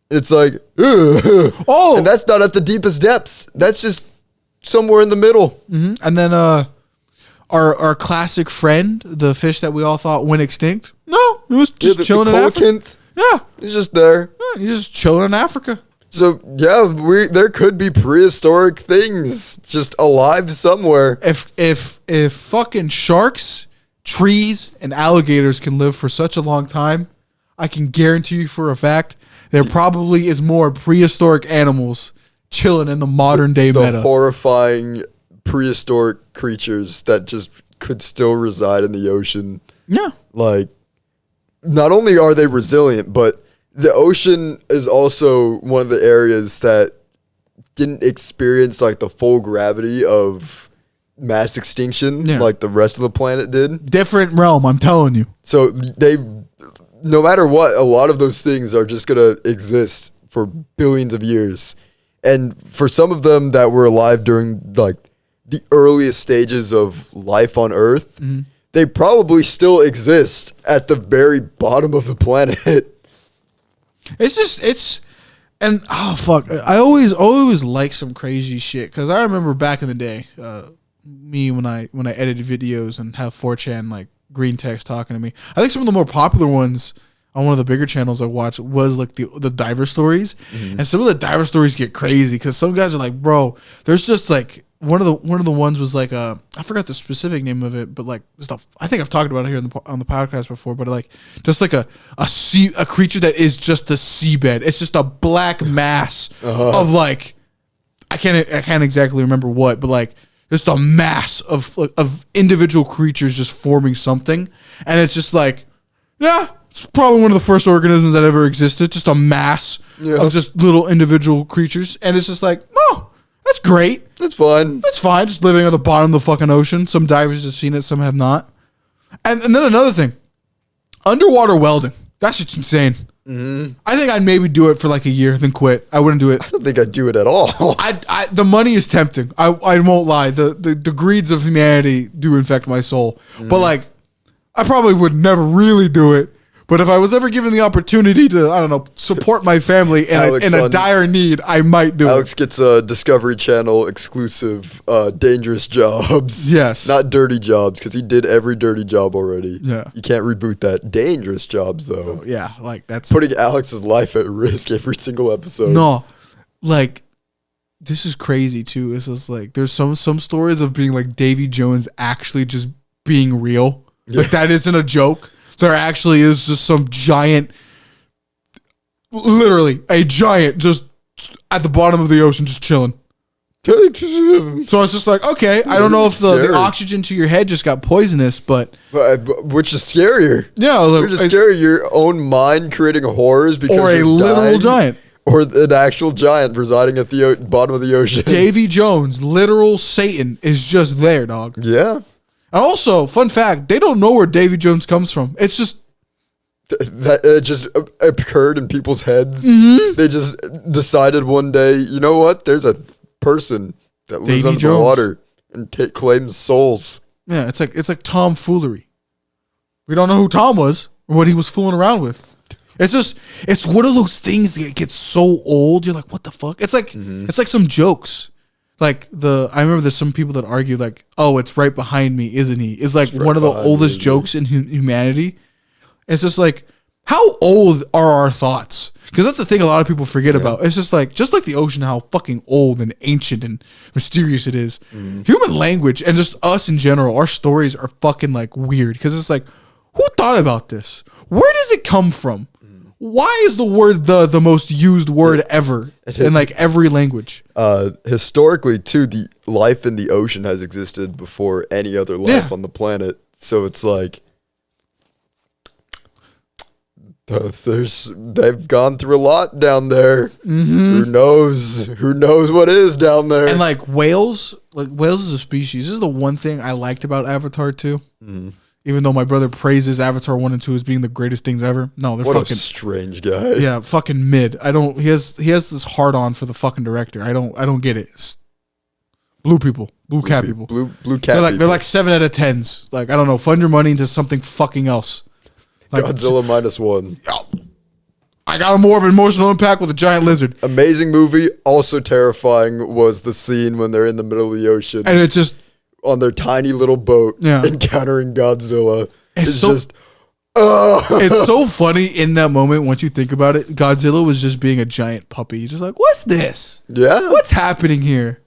It's like, oh, and that's not at the deepest depths. That's just somewhere in the middle. And then our classic friend, the fish that we all thought went extinct. No, he was just chilling in Africa. Yeah, he's just there. Yeah, he's just chilling in Africa. So yeah, there could be prehistoric things just alive somewhere. If fucking sharks, trees, and alligators can live for such a long time, I can guarantee you for a fact there probably is more prehistoric animals chilling in the modern day meta. The horrifying prehistoric creatures that just could still reside in the ocean. Yeah. Like, not only are they resilient, but the ocean is also one of the areas that didn't experience like the full gravity of mass extinction like the rest of the planet did. Different realm, I'm telling you. So they, no matter what, a lot of those things are just going to exist for billions of years. And for some of them that were alive during like the earliest stages of life on Earth, they probably still exist at the very bottom of the planet. And oh fuck, I always like some crazy shit because I remember back in the day, me when I edited videos and have 4chan like green text talking to me. I think some of the more popular ones on one of the bigger channels I watched was like the diver stories, and some of the diver stories get crazy because some guys are like, bro, there's just like one of the ones was like I forgot the specific name of it, but like stuff I think I've talked about it here on the podcast before, but like just like a creature that is just the seabed. It's just a black mass of like I can't exactly remember what, but like just a mass of individual creatures just forming something, and it's just like it's probably one of the first organisms that ever existed. Just a mass of just little individual creatures, and it's just like that's great. That's fine. That's fine. Just living at the bottom of the fucking ocean. Some divers have seen it, some have not. And then another thing, underwater welding. That shit's insane. I think I'd maybe do it for like a year, then quit. I wouldn't do it. I don't think I'd do it at all. The money is tempting. I won't lie. The greeds of humanity do infect my soul. But like, I probably would never really do it. But if I was ever given the opportunity to, I don't know, support my family in a dire need, I might do it. Alex gets a Discovery Channel exclusive dangerous jobs. Yes. Not dirty jobs, because he did every dirty job already. Yeah. You can't reboot that. Dangerous jobs, though. Yeah, like that's... Putting Alex's life at risk every single episode. No, like, this is crazy, too. It's just like, there's some stories of being like Davy Jones actually just being real. Like, that isn't a joke. There actually is just some giant, literally a giant just at the bottom of the ocean just chilling. So it's just like, okay, I don't know if the oxygen to your head just got poisonous, but... Which is scarier. Yeah. Like, which is scarier, your own mind creating horrors because or a literal giant. Or an actual giant residing at the bottom of the ocean. Davy Jones, literal Satan, is just there, dog. Yeah. And also, fun fact, they don't know where Davy Jones comes from. It's just... That it just occurred in people's heads. They just decided one day, you know what? There's a person that lives under the water and claims souls. Yeah, it's like tomfoolery. We don't know who Tom was or what he was fooling around with. It's one of those things that gets so old. You're like, what the fuck? It's like some jokes. Like I remember there's some people that argue like, oh, it's right behind me, isn't he? It's like one of the oldest jokes in humanity. It's just like, how old are our thoughts? Because that's the thing a lot of people forget about. It's just like the ocean, how fucking old and ancient and mysterious it is. Human language and just us in general, our stories are fucking like weird. Because it's like, who thought about this? Where does it come from? Why is the word the most used word ever in like every language? Historically, too, the life in the ocean has existed before any other life on the planet. So it's like they've gone through a lot down there. Who knows what is down there? And like whales is a species. This is the one thing I liked about Avatar 2. Even though my brother praises Avatar 1 and 2 as being the greatest things ever. No, they're fucking... a strange guy. Yeah, fucking mid. He has this hard on for the fucking director. I don't get it. It's blue people. Blue cat people. Blue cat people. They're like 7 out of 10s. Like, I don't know, fund your money into something fucking else. Like, Godzilla -1. I got more of an emotional impact with a giant lizard. Amazing movie. Also terrifying was the scene when they're in the middle of the ocean. And it just... on their tiny little boat encountering Godzilla. It's so funny in that moment once you think about it. Godzilla was just being a giant puppy. He's just like, what's this? Yeah. What's happening here?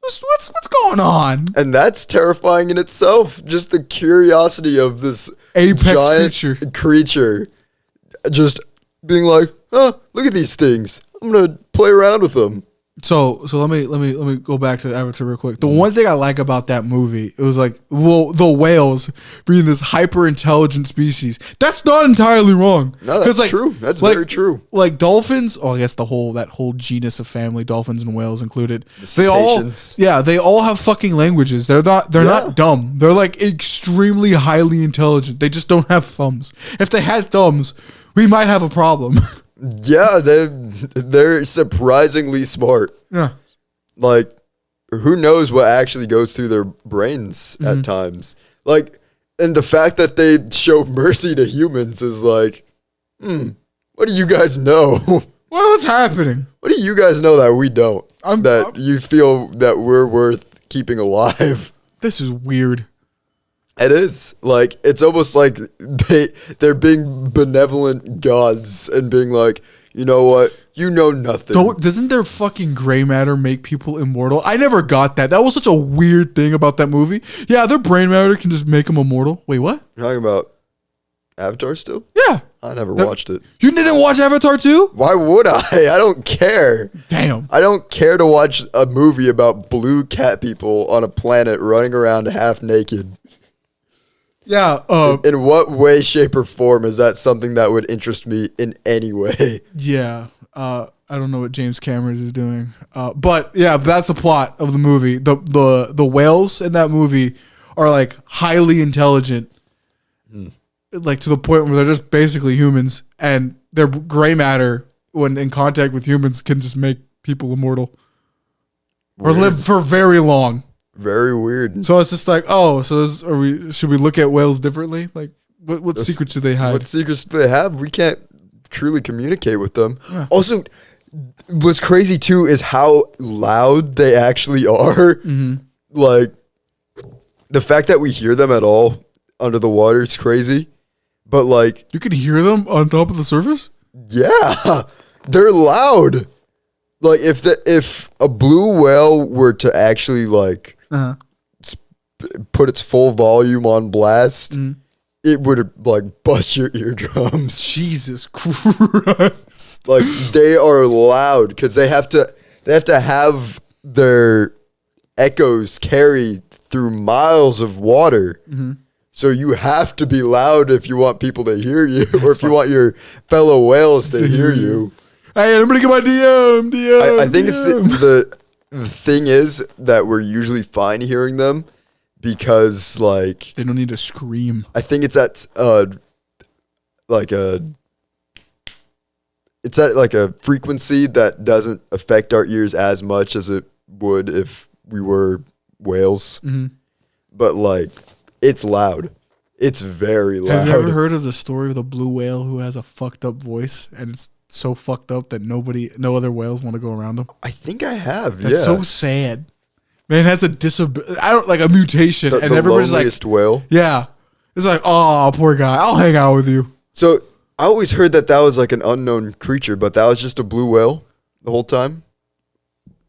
What's going on? And that's terrifying in itself. Just the curiosity of this apex giant creature just being like, "Huh, look at these things. I'm gonna play around with them." So let me go back to Avatar real quick. The one thing I like about that movie, it was like, well, the whales being this hyper intelligent species. That's not entirely wrong. No, that's true. That's very true. Like dolphins, I guess that whole genus of family, dolphins and whales included. The They all have fucking languages. They're not dumb. They're like extremely highly intelligent. They just don't have thumbs. If they had thumbs, we might have a problem. Yeah, they're surprisingly smart. Yeah. Like, who knows what actually goes through their brains at times. Like, and the fact that they show mercy to humans is like, what do you guys know? What's happening? What do you guys know that we don't? You feel that we're worth keeping alive? This is weird. It is. Like, it's almost like they're being benevolent gods and being like, you know what? You know nothing. Doesn't their fucking gray matter make people immortal? I never got that. That was such a weird thing about that movie. Yeah, their brain matter can just make them immortal. Wait, what? You're talking about Avatar still? Yeah. I never watched it. You didn't watch Avatar 2? Why would I? I don't care. Damn. I don't care to watch a movie about blue cat people on a planet running around half naked. Yeah. In what way, shape, or form is that something that would interest me in any way? Yeah. I don't know what James Cameron is doing. But yeah, that's the plot of the movie. The whales in that movie are like highly intelligent. Like to the point where they're just basically humans, and their gray matter when in contact with humans can just make people immortal. Or live for very long. Very weird. So it's just like, should we look at whales differently? Like, what secrets do they hide? What secrets do they have? We can't truly communicate with them. Yeah. Also, what's crazy too is how loud they actually are. Mm-hmm. Like, the fact that we hear them at all under the water is crazy. But like, you can hear them on top of the surface? Yeah, they're loud. Like if a blue whale were to actually like put its full volume on blast, it would like bust your eardrums. Jesus Christ! Like they are loud because they have to have their echoes carry through miles of water. Mm-hmm. So you have to be loud if you want people to hear you, or if you want your fellow whales to hear you. Hey, I'm gonna get my DM. I think it's the thing is that we're usually fine hearing them because like they don't need to scream. I think it's at like a frequency that doesn't affect our ears as much as it would if we were whales. Mm-hmm. But like it's loud. It's very loud. Have you ever heard of the story of the blue whale who has a fucked up voice and it's so fucked up that no other whales want to go around him? I think I have. That's so sad. Man, it has a disability. I don't like a mutation, and everybody's like, whale. Yeah, it's like, oh, poor guy. I'll hang out with you. So I always heard that was like an unknown creature, but that was just a blue whale the whole time.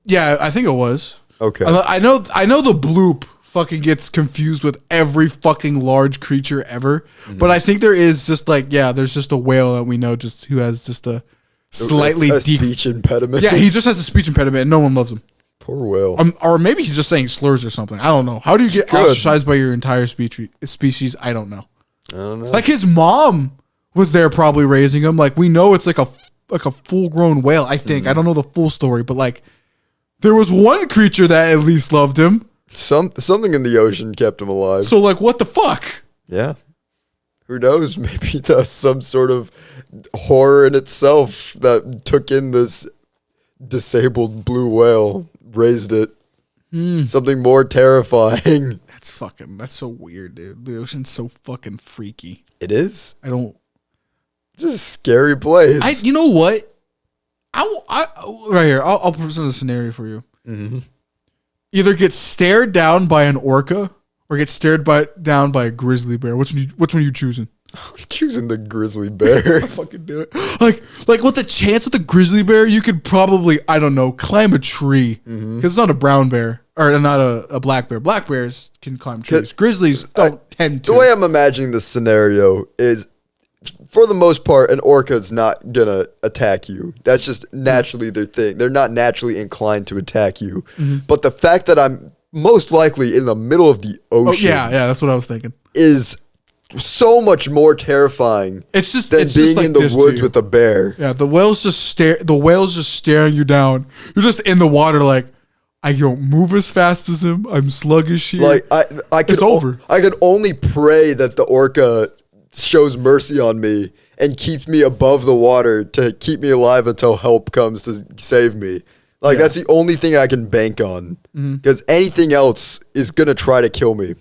Yeah, I think it was. Okay. I know the bloop fucking gets confused with every fucking large creature ever. Mm-hmm. But I think there is just like, there's just a whale that we know just who has just a slightly deep speech impediment. Yeah, he just has a speech impediment and no one loves him. Poor whale. Or maybe he's just saying slurs or something. I don't know. How do you get ostracized by your entire species? I don't know. Like his mom was there probably raising him. Like we know it's like a full grown whale, I think. Mm-hmm. I don't know the full story, but like there was one creature that at least loved him. Something in the ocean kept him alive. So, like, what the fuck? Yeah. Who knows? Maybe that's some sort of horror in itself that took in this disabled blue whale, raised it. Something more terrifying. That's so weird, dude. The ocean's so fucking freaky. It is? It's a scary place. You know what? Right here, I'll present a scenario for you. Mm-hmm. Either get stared down by an orca or get stared down by a grizzly bear. Which one are you choosing? I'm choosing the grizzly bear. I'll fucking do it. Like with the chance with the grizzly bear, you could probably, I don't know, climb a tree. Because it's not a brown bear. Or not a black bear. Black bears can climb trees. Grizzlies don't tend to. The way I'm imagining this scenario is for the most part, an orca's not gonna attack you. That's just naturally their thing. They're not naturally inclined to attack you. But the fact that I'm most likely in the middle of the ocean, that's what I was thinking. is so much more terrifying. It's just than it's being just like in the woods with a bear. Yeah, the whale's just staring you down. You're just in the water, like I don't move as fast as him. I'm sluggish here. Like I could It's over. I could only pray that the orca shows mercy on me and keeps me above the water to keep me alive until help comes to save me. Like that's the only thing I can bank on, because anything else is gonna try to kill me.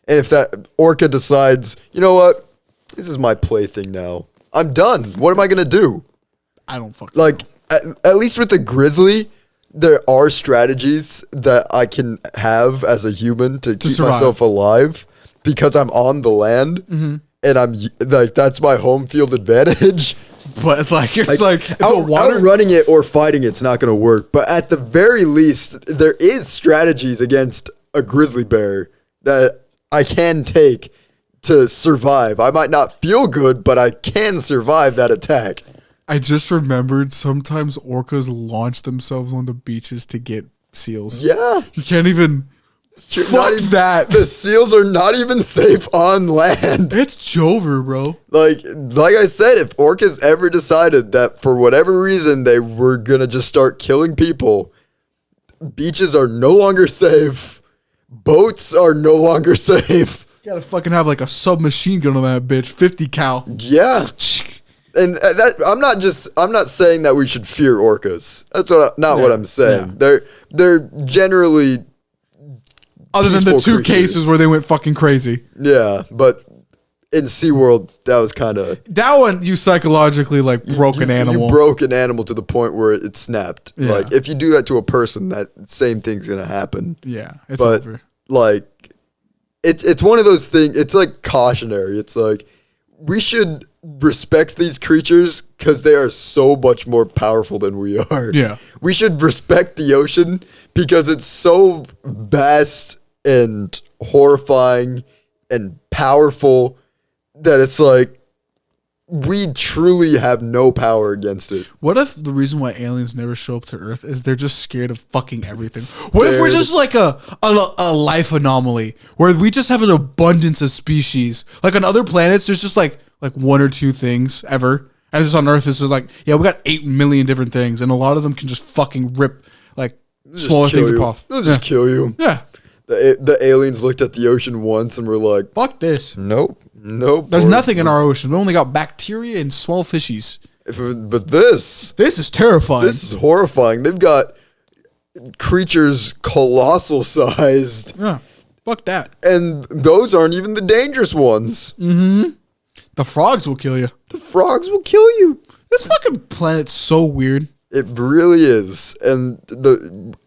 And if that orca decides, you know what, this is my plaything now, I'm done. What am I gonna do? I don't fucking Like at least with the grizzly, there are strategies that I can have as a human to keep survive. myself alive because I'm on the land and I'm like, that's my home field advantage. But like it's like if the water Outrunning it or fighting it's not going to work. But at the very least, there is strategies against a grizzly bear that I can take to survive. I might not feel good, but I can survive that attack. I just remembered sometimes orcas launch themselves on the beaches to get seals. Yeah. You can't even You're fuck not even- that. The seals are not even safe on land. It's Jover, bro. Like I said, if orcas ever decided that for whatever reason they were gonna just start killing people, beaches are no longer safe. Boats are no longer safe. You gotta fucking have like a submachine gun on that bitch, 50 cal. Yeah. And that I'm not saying that we should fear orcas. That's what I'm saying. Yeah. They're generally Other than the peaceful two creatures. cases where they went fucking crazy. Yeah, but in SeaWorld, that was kind of That one, you psychologically like broke an animal. You broke an animal to the point where it snapped. Yeah. Like if you do that to a person, that same thing's gonna happen. Yeah, it's But over. like, it's one of those things. It's like cautionary. It's like we should respect these creatures because they are so much more powerful than we are. Yeah. We should respect the ocean because it's so vast and horrifying and powerful that it's like we truly have no power against it. What if the reason why aliens never show up to Earth is they're just scared of fucking everything? What if we're just like a life anomaly where we just have an abundance of species? Like on other planets, there's just like one or two things ever. And just on Earth, it's just like, yeah, we got 8 million different things, and a lot of them can just fucking rip like smaller things apart. They'll just kill you. Yeah. The aliens looked at the ocean once and were like, Fuck this. nope. There's nothing in our ocean. We only got bacteria and small fishies. But this is terrifying. This is horrifying. They've got creatures colossal sized. Yeah. Fuck that. And those aren't even the dangerous ones. The frogs will kill you. The frogs will kill you. This fucking planet's so weird. It really is. And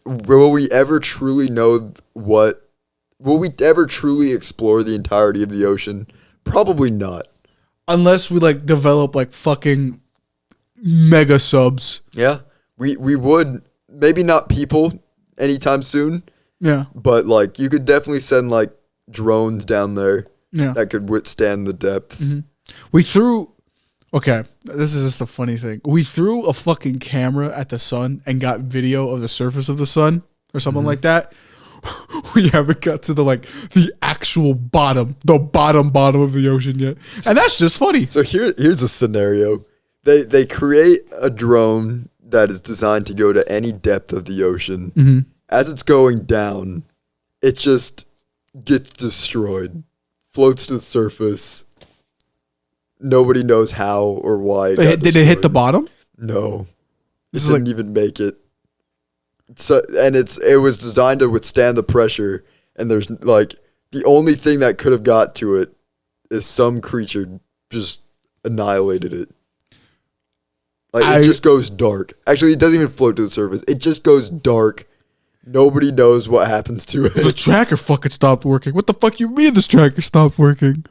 will we ever truly know will we ever truly explore the entirety of the ocean? Probably not. Unless we like develop like fucking mega subs. Yeah. We would, maybe not people anytime soon, Yeah. but like you could definitely send like drones down there Yeah. that could withstand the depths. We threw okay, this is just a funny thing. We threw a fucking camera at the sun and got video of the surface of the sun or something like that. We haven't got to the actual bottom of the ocean yet. And that's just funny. So here's a scenario. They create a drone that is designed to go to any depth of the ocean. As it's going down, it just gets destroyed. Floats to the surface. Nobody knows how or why. Did it hit the bottom? No. It This is didn't even make it. So it was designed to withstand the pressure, and there's like the only thing that could have got to it is some creature just annihilated it. Like it just goes dark. Actually, it doesn't even float to the surface. It just goes dark. Nobody knows what happens to it. The tracker fucking stopped working. What the fuck you mean this tracker stopped working?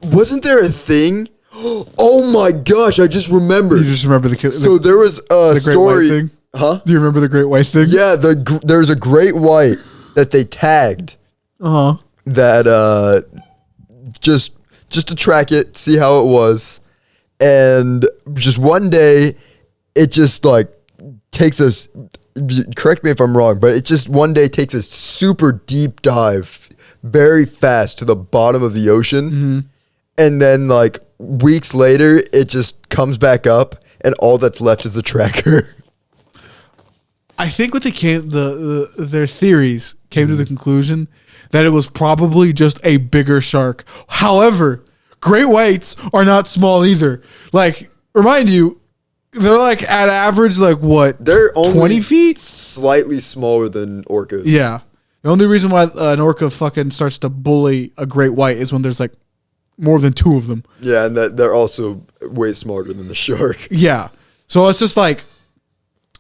Wasn't there a thing? Oh my gosh! I just remembered. You just remember So there was a the great story. white thing? Huh? Do you remember the great white thing? Yeah, there's a great white that they tagged Uh-huh. that just just to track it, see how it was. And just one day, it just like takes us, correct me if I'm wrong, but it just one day takes a super deep dive very fast to the bottom of the ocean. And then like weeks later, it just comes back up and all that's left is the tracker. I think what they came, their theories came to the conclusion that it was probably just a bigger shark. However, great whites are not small either. Like, remind you, they're like at average, like what? They're only 20 feet? Slightly smaller than orcas. Yeah. The only reason why an orca fucking starts to bully a great white is when there's like more than 2 of them. Yeah, and that they're also way smarter than the shark. Yeah. So it's just like,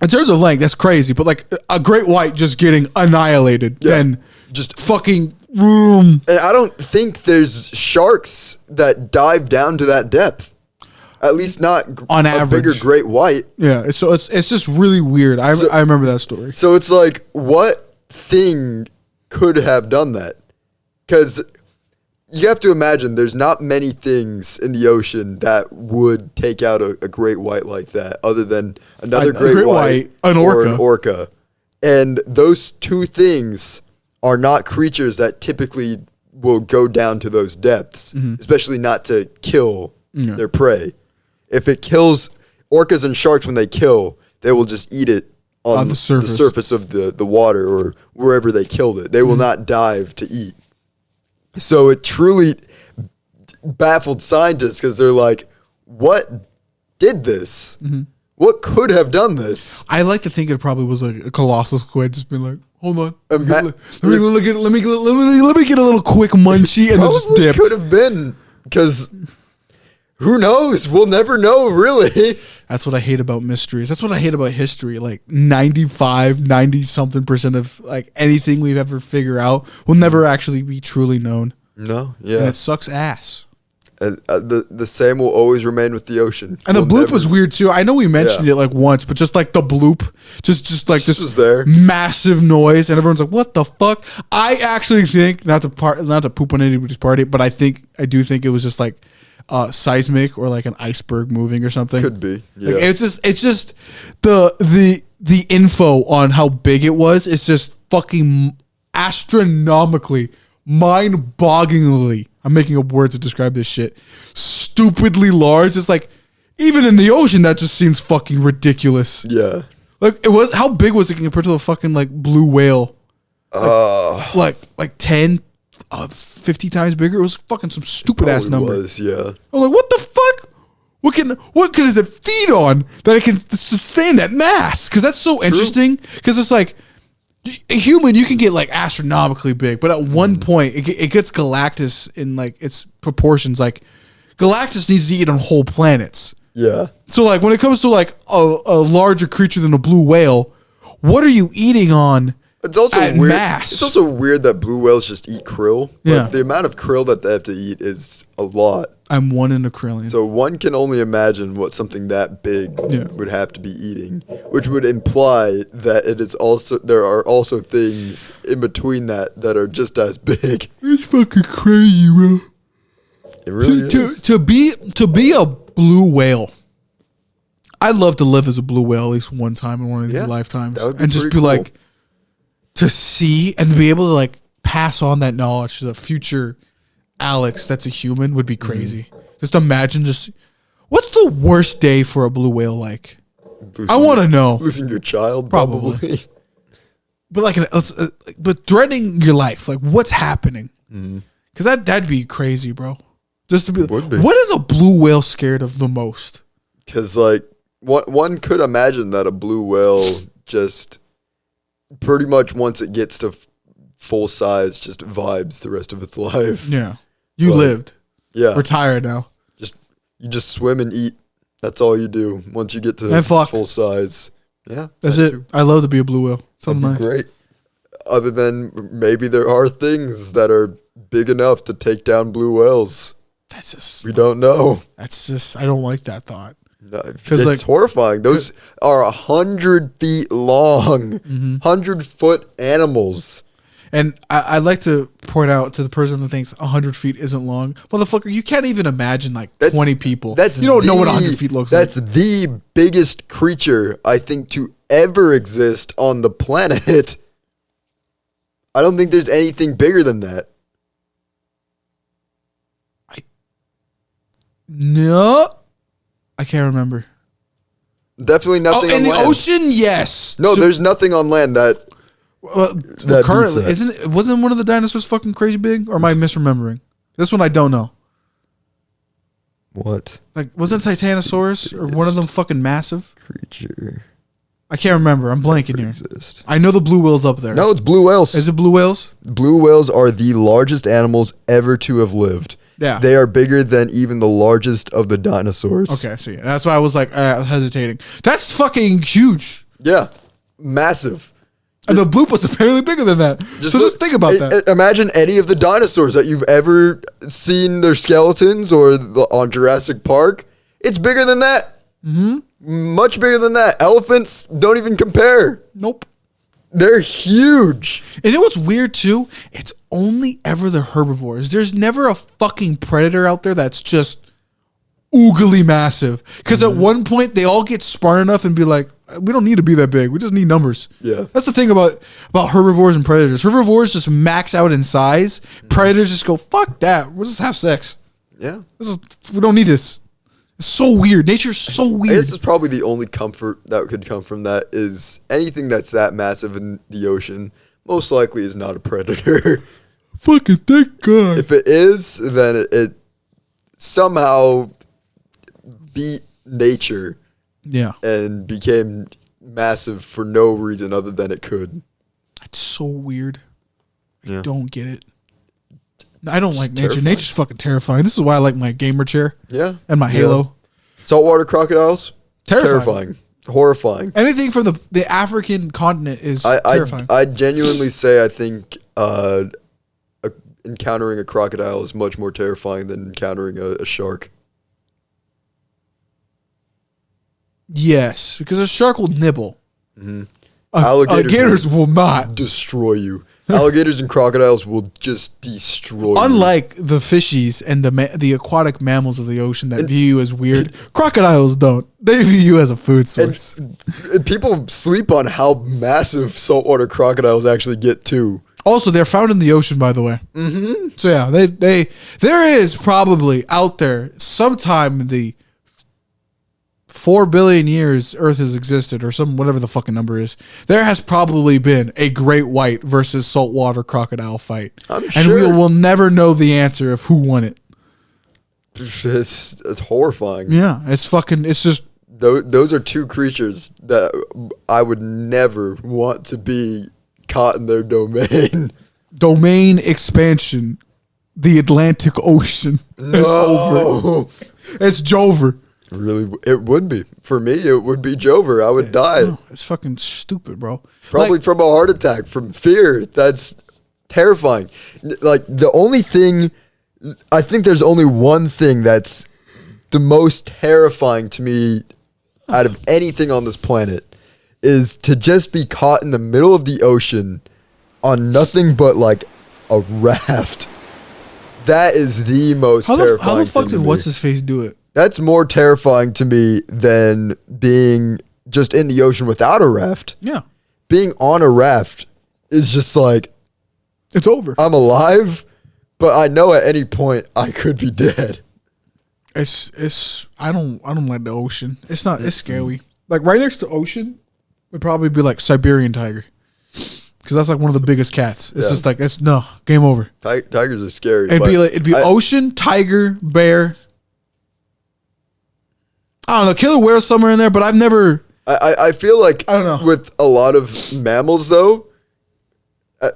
in terms of length, that's crazy. But like a great white just getting annihilated and just fucking room. And I don't think there's sharks that dive down to that depth. At least not on a average. bigger great white. Yeah. So it's just really weird. I remember that story. So it's like, what thing could have done that? Because you have to imagine there's not many things in the ocean that would take out a great white like that, other than another great white, an or orca. an orca. And those 2 things are not creatures that typically will go down to those depths, especially not to kill their prey. If it kills orcas and sharks, when they kill, they will just eat it on the surface of the water or wherever they killed it. They will not dive to eat. So it truly baffled scientists because they're like, what did this? What could have done this? I like to think it probably was like a colossal squid just being like, hold on. Let me get a little quick munchie and then just dip. Could have been, because who knows? We'll never know, really. That's what I hate about mysteries. That's what I hate about history. Like 90-something% of like anything we've ever figured out will never actually be truly known. No, yeah. And it sucks ass. And the same will always remain with the ocean. And the bloop was weird too. I know we mentioned it like once, but just like the bloop, just like this was there. massive noise, and everyone's like, "What the fuck?" I actually think not to poop on anybody's party, but I do think it was just like seismic or like an iceberg moving or something. Could be. Yeah. Like, it's just the info on how big it was is just fucking astronomically, mind-bogglingly. I'm making up words to describe this shit. Stupidly large. It's like, even in the ocean, that just seems fucking ridiculous. Yeah. Like, how big was it compared to a fucking, like, blue whale? Like 10, 50 times bigger? It was fucking some stupid-ass number. It was, yeah. I'm like, what the fuck? What does it feed on that it can sustain that mass? Because that's so interesting. Because it's like, a human, you can get like astronomically big, but at one point it gets Galactus in like its proportions. Like Galactus needs to eat on whole planets. Yeah. So like when it comes to like a larger creature than a blue whale, what are you eating on? It's also at weird. mass? It's also weird that blue whales just eat krill. But Yeah. the amount of krill that they have to eat is a lot. I'm one in a krillion. So one can only imagine what something that big would have to be eating, which would imply that there are also things in between that are just as big. It's fucking crazy, bro. It really is. To be a blue whale, I'd love to live as a blue whale at least one time in one of these lifetimes, that would be and just pretty be cool. like, to see and to be able to like pass on that knowledge to the future Alex that's a human would be crazy. Just imagine what's the worst day for a blue whale like? I want to know. Losing your child, Probably. probably. But like, but threatening your life, like what's happening? Because that'd be crazy, bro. Just to be, Would be. what is a blue whale scared of the most? Because like one could imagine that a blue whale just pretty much once it gets to full size just vibes the rest of its life. Yeah, you Like, lived. Yeah. Retired now. You just swim and eat. That's all you do once you get to And fuck. full size. Yeah. That's that it. too. I love to be a blue whale. Sounds That'd be nice. great. Other than maybe there are things that are big enough to take down blue whales. That's just. We don't know. That's just. I don't like that thought. No, 'Cause, it's like, horrifying. Those are 100 feet long, 100-foot animals. And I like to point out to the person that thinks 100 feet isn't long, motherfucker, you can't even imagine like 20 people. You don't know what 100 feet looks like. That's the biggest creature I think to ever exist on the planet. I don't think there's anything bigger than that. No, I can't remember. Definitely nothing on in land. the ocean, yes. No, there's nothing on land that... currently, wasn't one of the dinosaurs fucking crazy big? Or am I misremembering? This one I don't know. What? Like, wasn't Titanosaurus or one of them fucking massive? Creature. I can't remember. I'm blanking here. Exist. I know the blue whale's up there. No, it's blue whales. Is it blue whales? Blue whales are the largest animals ever to have lived. Yeah. They are bigger than even the largest of the dinosaurs. Okay, I see. That's why I was like hesitating. That's fucking huge. Yeah. Massive. And the bloop was apparently bigger than that. Just think about that. Imagine any of the dinosaurs that you've ever seen their skeletons or on Jurassic Park. It's bigger than that. Mm-hmm. Much bigger than that. Elephants don't even compare. Nope. They're huge. And you know what's weird too? It's only ever the herbivores. There's never a fucking predator out there that's just oogly massive. Because at one point they all get smart enough and be like, we don't need to be that big. We just need numbers. Yeah. That's the thing about herbivores and predators. Herbivores just max out in size. Predators just go, fuck that. We'll just have sex. Yeah. We don't need this. It's so weird. Nature's so weird. This is probably the only comfort that could come from that is anything that's that massive in the ocean most likely is not a predator. Fucking thank God. If it is, then it somehow beat nature. Yeah. And became massive for no reason other than it could. It's so weird. I Yeah. don't get it. I don't like nature. Terrifying. Nature's fucking terrifying. This is why I like my gamer chair. Yeah. And my Halo. Saltwater crocodiles? Terrifying. Horrifying. Anything from the African continent is terrifying. I genuinely say I think encountering a crocodile is much more terrifying than encountering a shark. Yes, because a shark will nibble. Mm-hmm. Alligators will not. Destroy you. Alligators and crocodiles will just destroy you. Unlike the fishies and the aquatic mammals of the ocean that view you as weird, crocodiles don't. They view you as a food source. And people sleep on how massive saltwater crocodiles actually get too. Also, they're found in the ocean, by the way. Mm-hmm. So yeah, there is probably out there sometime in the 4 billion years Earth has existed, or some whatever the fucking number is, there has probably been a great white versus saltwater crocodile fight. I'm and sure. we will never know the answer of who won it. It's horrifying. Yeah, it's just... Those are two creatures that I would never want to be caught in their domain. Domain expansion. The Atlantic Ocean. No. It's over. It's Jover. Really, it would be. For me, it would be Jover. I would die. No, it's fucking stupid, bro. Probably from a heart attack, from fear. That's terrifying. Like, I think there's only one thing that's the most terrifying to me out of anything on this planet is to just be caught in the middle of the ocean on nothing but like a raft. That is the most terrifying How the fuck thing to did me. What's-His-Face do it? That's more terrifying to me than being just in the ocean without a raft. Yeah. Being on a raft is just like, It's over. I'm alive, but I know at any point I could be dead. I don't like the ocean. It's scary. Like right next to ocean would probably be like Siberian tiger. Cause that's like one of the biggest cats. It's just like, game over. Tigers are scary. It'd be ocean, tiger, bear. I don't know, killer whale somewhere in there, but I've never. I feel like I don't know. With a lot of mammals though,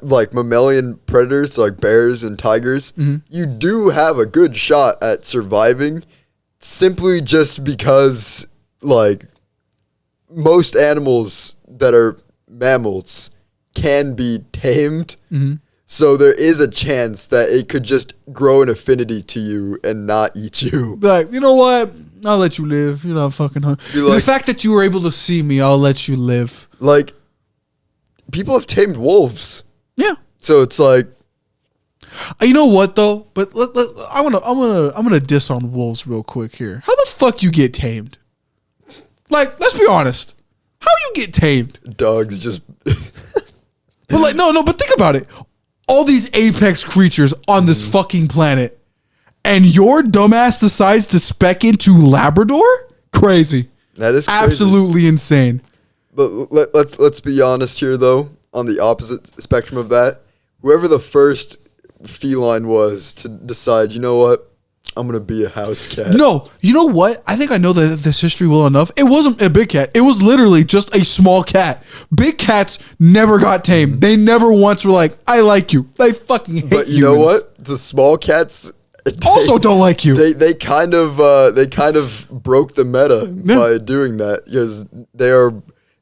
like mammalian predators like bears and tigers, you do have a good shot at surviving simply just because like most animals that are mammals can be tamed. So there is a chance that it could just grow an affinity to you and not eat you. Be like, you know what? I'll let you live. You're not fucking hungry. The fact that you were able to see me, I'll let you live. Like, people have tamed wolves. Yeah. So it's like, You know what though? But I'm gonna diss on wolves real quick here. How the fuck you get tamed? Like, let's be honest. How you get tamed? dogs just. But like, no. But think about it. All these apex creatures on this fucking planet, and your dumbass decides to spec into Labrador? Crazy. That is crazy. Absolutely insane. But let's be honest here, though. On the opposite spectrum of that, whoever the first feline was to decide, you know what, I'm gonna be a house cat. No, you know what? I think I know this history well enough. It wasn't a big cat. It was literally just a small cat. Big cats never got tamed. They never once were like, I like you. They fucking hate But you humans. know what? The small cats Also don't like you. They kind of broke the meta by doing that, because they are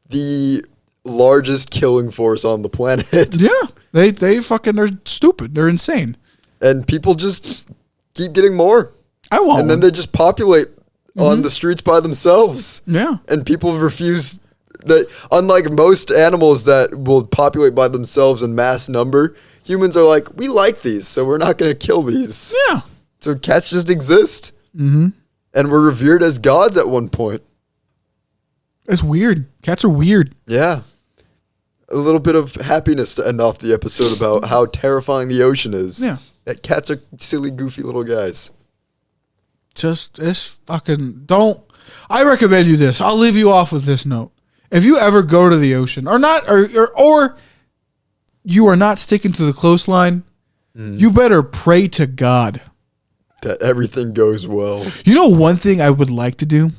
the largest killing force on the planet. Yeah. They're stupid. They're insane. And people just keep getting more. I want And then one. they just populate on the streets by themselves. Yeah. And people refuse that. Unlike most animals that will populate by themselves in mass number, humans are like, we like these, so we're not going to kill these. Yeah. So cats just exist. Mm-hmm. And were revered as gods at one point. It's weird. Cats are weird. Yeah. A little bit of happiness to end off the episode about how terrifying the ocean is. Yeah. That cats are silly, goofy little guys. It's fucking don't. I recommend you this. I'll leave you off with this note. If you ever go to the ocean or not, or you are not sticking to the coastline, you better pray to God That everything goes well. You know, one thing I would like to do.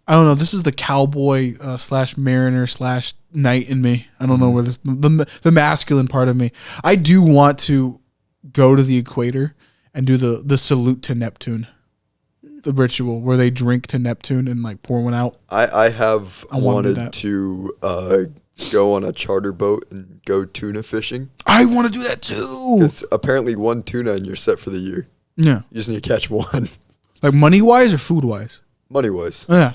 I don't know. This is the cowboy / mariner / knight in me. I don't know where this the masculine part of me. I do want to go to the equator and do the salute to Neptune, the ritual where they drink to Neptune and like pour one out. I have wanna do wanted that. to go on a charter boat and go tuna fishing. I want to do that too. It's apparently one tuna and you're set for the year. Yeah, You just need to catch one. like money wise or food wise. Money wise. Yeah.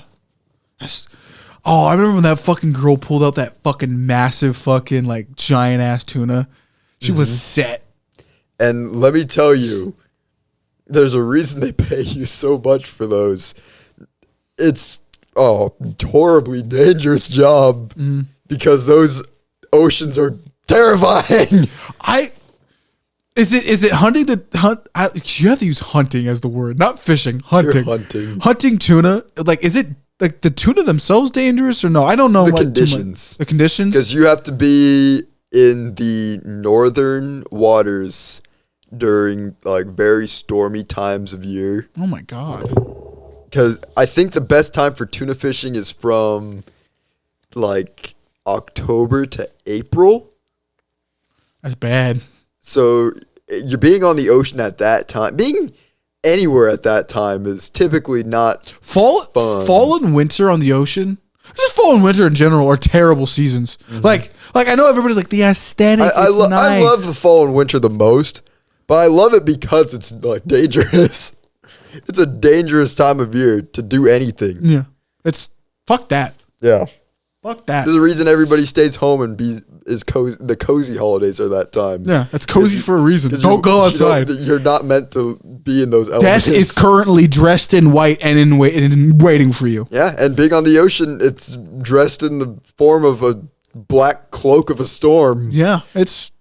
I remember when that fucking girl pulled out that fucking massive fucking like giant ass tuna. She was set. And let me tell you, there's a reason they pay you so much for those. It's horribly dangerous job because those oceans are terrifying. Is it hunting the hunt? You have to use hunting as the word, not fishing. Hunting. Hunting tuna. Like, is it like the tuna themselves dangerous or no? I don't know. The like, conditions. The conditions. Because you have to be in the northern waters during like very stormy times of year. Oh my god. Because I think the best time for tuna fishing is from like October to April. That's bad. So you're being on the ocean at that time. Being anywhere at that time is typically not fun. Fall and winter on the ocean. Just fall and winter in general are terrible seasons. Like I know everybody's like the aesthetic. I nice. love the fall and winter the most, but I love it because it's like dangerous. It's a dangerous time of year to do anything. Yeah, it's fuck that. Yeah. Fuck that. There's a reason everybody stays home and is cozy. The cozy holidays are that time. Yeah, it's cozy for a reason. 'Cause Don't go outside. You're not meant to be in those elements. Death is currently dressed in white and waiting for you. Yeah, and being on the ocean, it's dressed in the form of a black cloak of a storm. Yeah, it's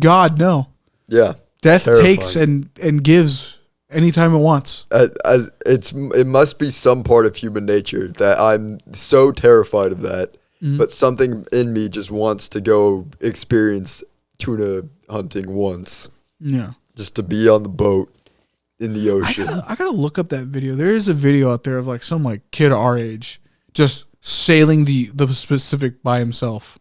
God no. Yeah. Death terrifying. takes and gives anytime it wants. It must be some part of human nature that I'm so terrified of that. But something in me just wants to go experience tuna hunting once. Yeah. Just to be on the boat in the ocean. I gotta look up that video. There is a video out there of like some like kid our age just sailing the Pacific by himself.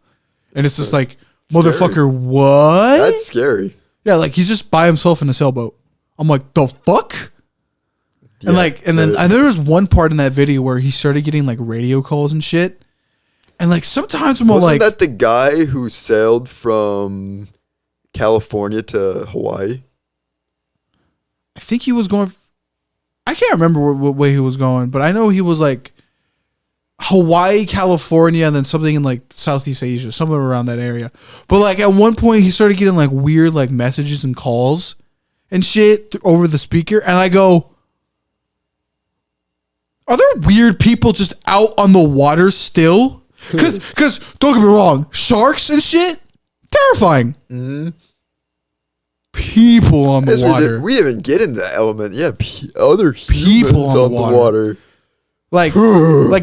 And it's just like, motherfucker, what? That's scary. Yeah, like he's just by himself in a sailboat. I'm like, the fuck? Yeah, and then there was one part in that video where he started getting like radio calls and shit. And like sometimes I'm Wasn't like, that the guy who sailed from California to Hawaii? I think he was going. I can't remember what way he was going, but I know he was like, Hawaii, California, and then something in like Southeast Asia, somewhere around that area. But like at one point, he started getting like weird like messages and calls and shit over the speaker, and I go, are there weird people just out on the water still? Because don't get me wrong, sharks and shit, terrifying. Mm-hmm. People on the water. We didn't even get into that element. Yeah, other people on the water. Like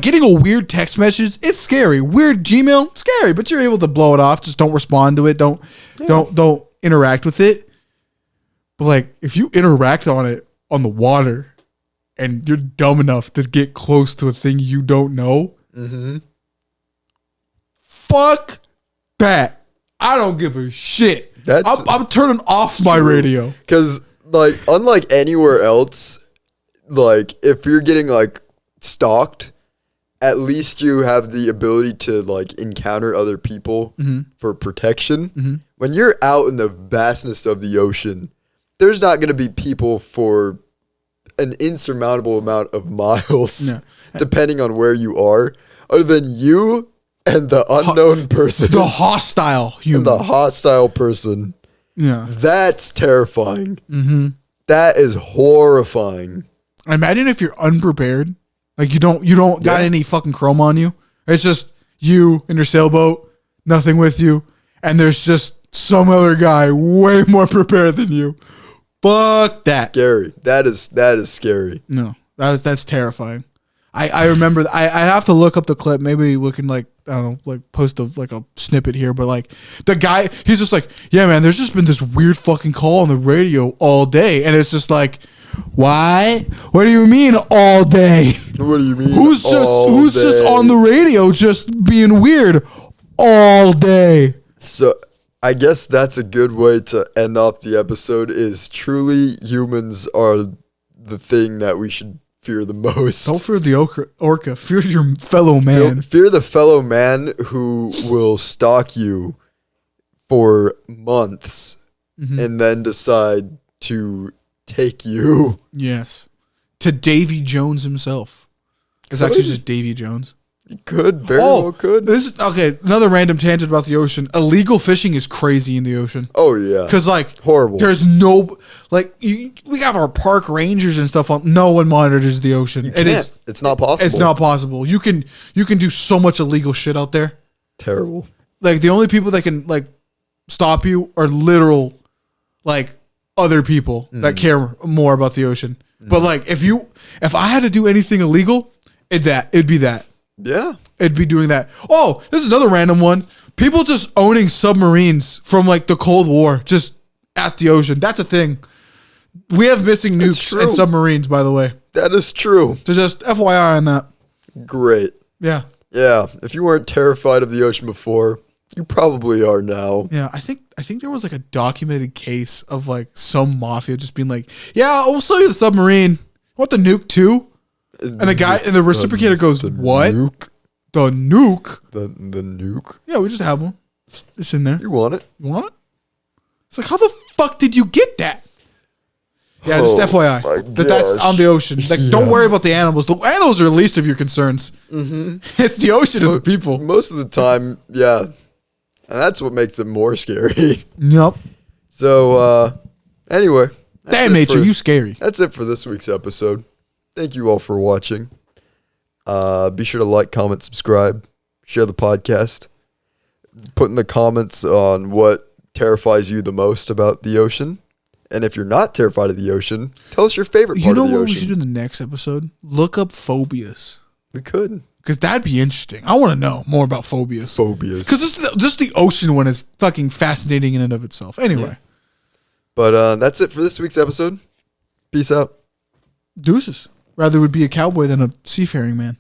getting a weird text message, it's scary. Weird Gmail, scary, but you're able to blow it off. Just don't respond to it. Don't interact with it. But like, if you interact on it on the water, and you're dumb enough to get close to a thing you don't know, fuck that. I don't give a shit. I'm turning off my radio. Because, like, unlike anywhere else, like, if you're getting, like, stalked, at least you have the ability to, like, encounter other people for protection. When you're out in the vastness of the ocean, there's not going to be people for an insurmountable amount of miles, depending on where you are, other than you and the unknown person. The hostile human. The hostile person. Yeah. That's terrifying. That is horrifying. Imagine if you're unprepared. Like you don't got any fucking chrome on you. It's just you and your sailboat, nothing with you, and there's just some other guy way more prepared than you. Fuck that. Scary. That is scary. No, that's terrifying. I remember. I have to look up the clip. Maybe we can like, I don't know, like post a snippet here. But like the guy, he's just like, yeah, man. There's just been this weird fucking call on the radio all day, and it's just like, why? What do you mean all day? What do you mean? Who's just on the radio just being weird all day? So I guess that's a good way to end off the episode. Is truly humans are the thing that we should fear the most. Don't fear the orca. Fear your fellow man. Fear the fellow man who will stalk you for months and then decide to take you. Yes. To Davy Jones himself. It's actually just Davy Jones. He could, very well could. This is okay. Another random tangent about the ocean. Illegal fishing is crazy in the ocean. Oh yeah, because like horrible. There's no like we have our park rangers and stuff on. No one monitors the ocean. It's not possible. It's not possible. You can do so much illegal shit out there. Terrible. Like the only people that can like stop you are literal like other people that care more about the ocean. But like if I had to do anything illegal, it'd be that. Yeah. It'd be doing that. Oh, this is another random one. People just owning submarines from like the Cold War just at the ocean. That's a thing. We have missing nukes and submarines, by the way. That is true. So just FYI on that. Great. Yeah. Yeah. If you weren't terrified of the ocean before, you probably are now. Yeah, I think there was like a documented case of like some mafia just being like, yeah, we'll sell you the submarine. Want the nuke too? And the guy and the reciprocator goes, what? Nuke? The nuke? The nuke? Yeah, we just have one. It's in there. You want it? You want it? It's like, how the fuck did you get that? Yeah, just FYI. That's on the ocean. Like, don't worry about the animals. The animals are the least of your concerns. It's the ocean and the people. Most of the time, yeah. And that's what makes it more scary. Yep. So, anyway. Damn nature, you scary. That's it for this week's episode. Thank you all for watching. Be sure to like, comment, subscribe, share the podcast. Put in the comments on what terrifies you the most about the ocean. And if you're not terrified of the ocean, tell us your favorite part of the ocean. You know what we should do in the next episode? Look up phobias. We could. Because that'd be interesting. I want to know more about phobias. Because just the ocean one is fucking fascinating in and of itself. Anyway. Yeah. But that's it for this week's episode. Peace out. Deuces. Rather would be a cowboy than a seafaring man.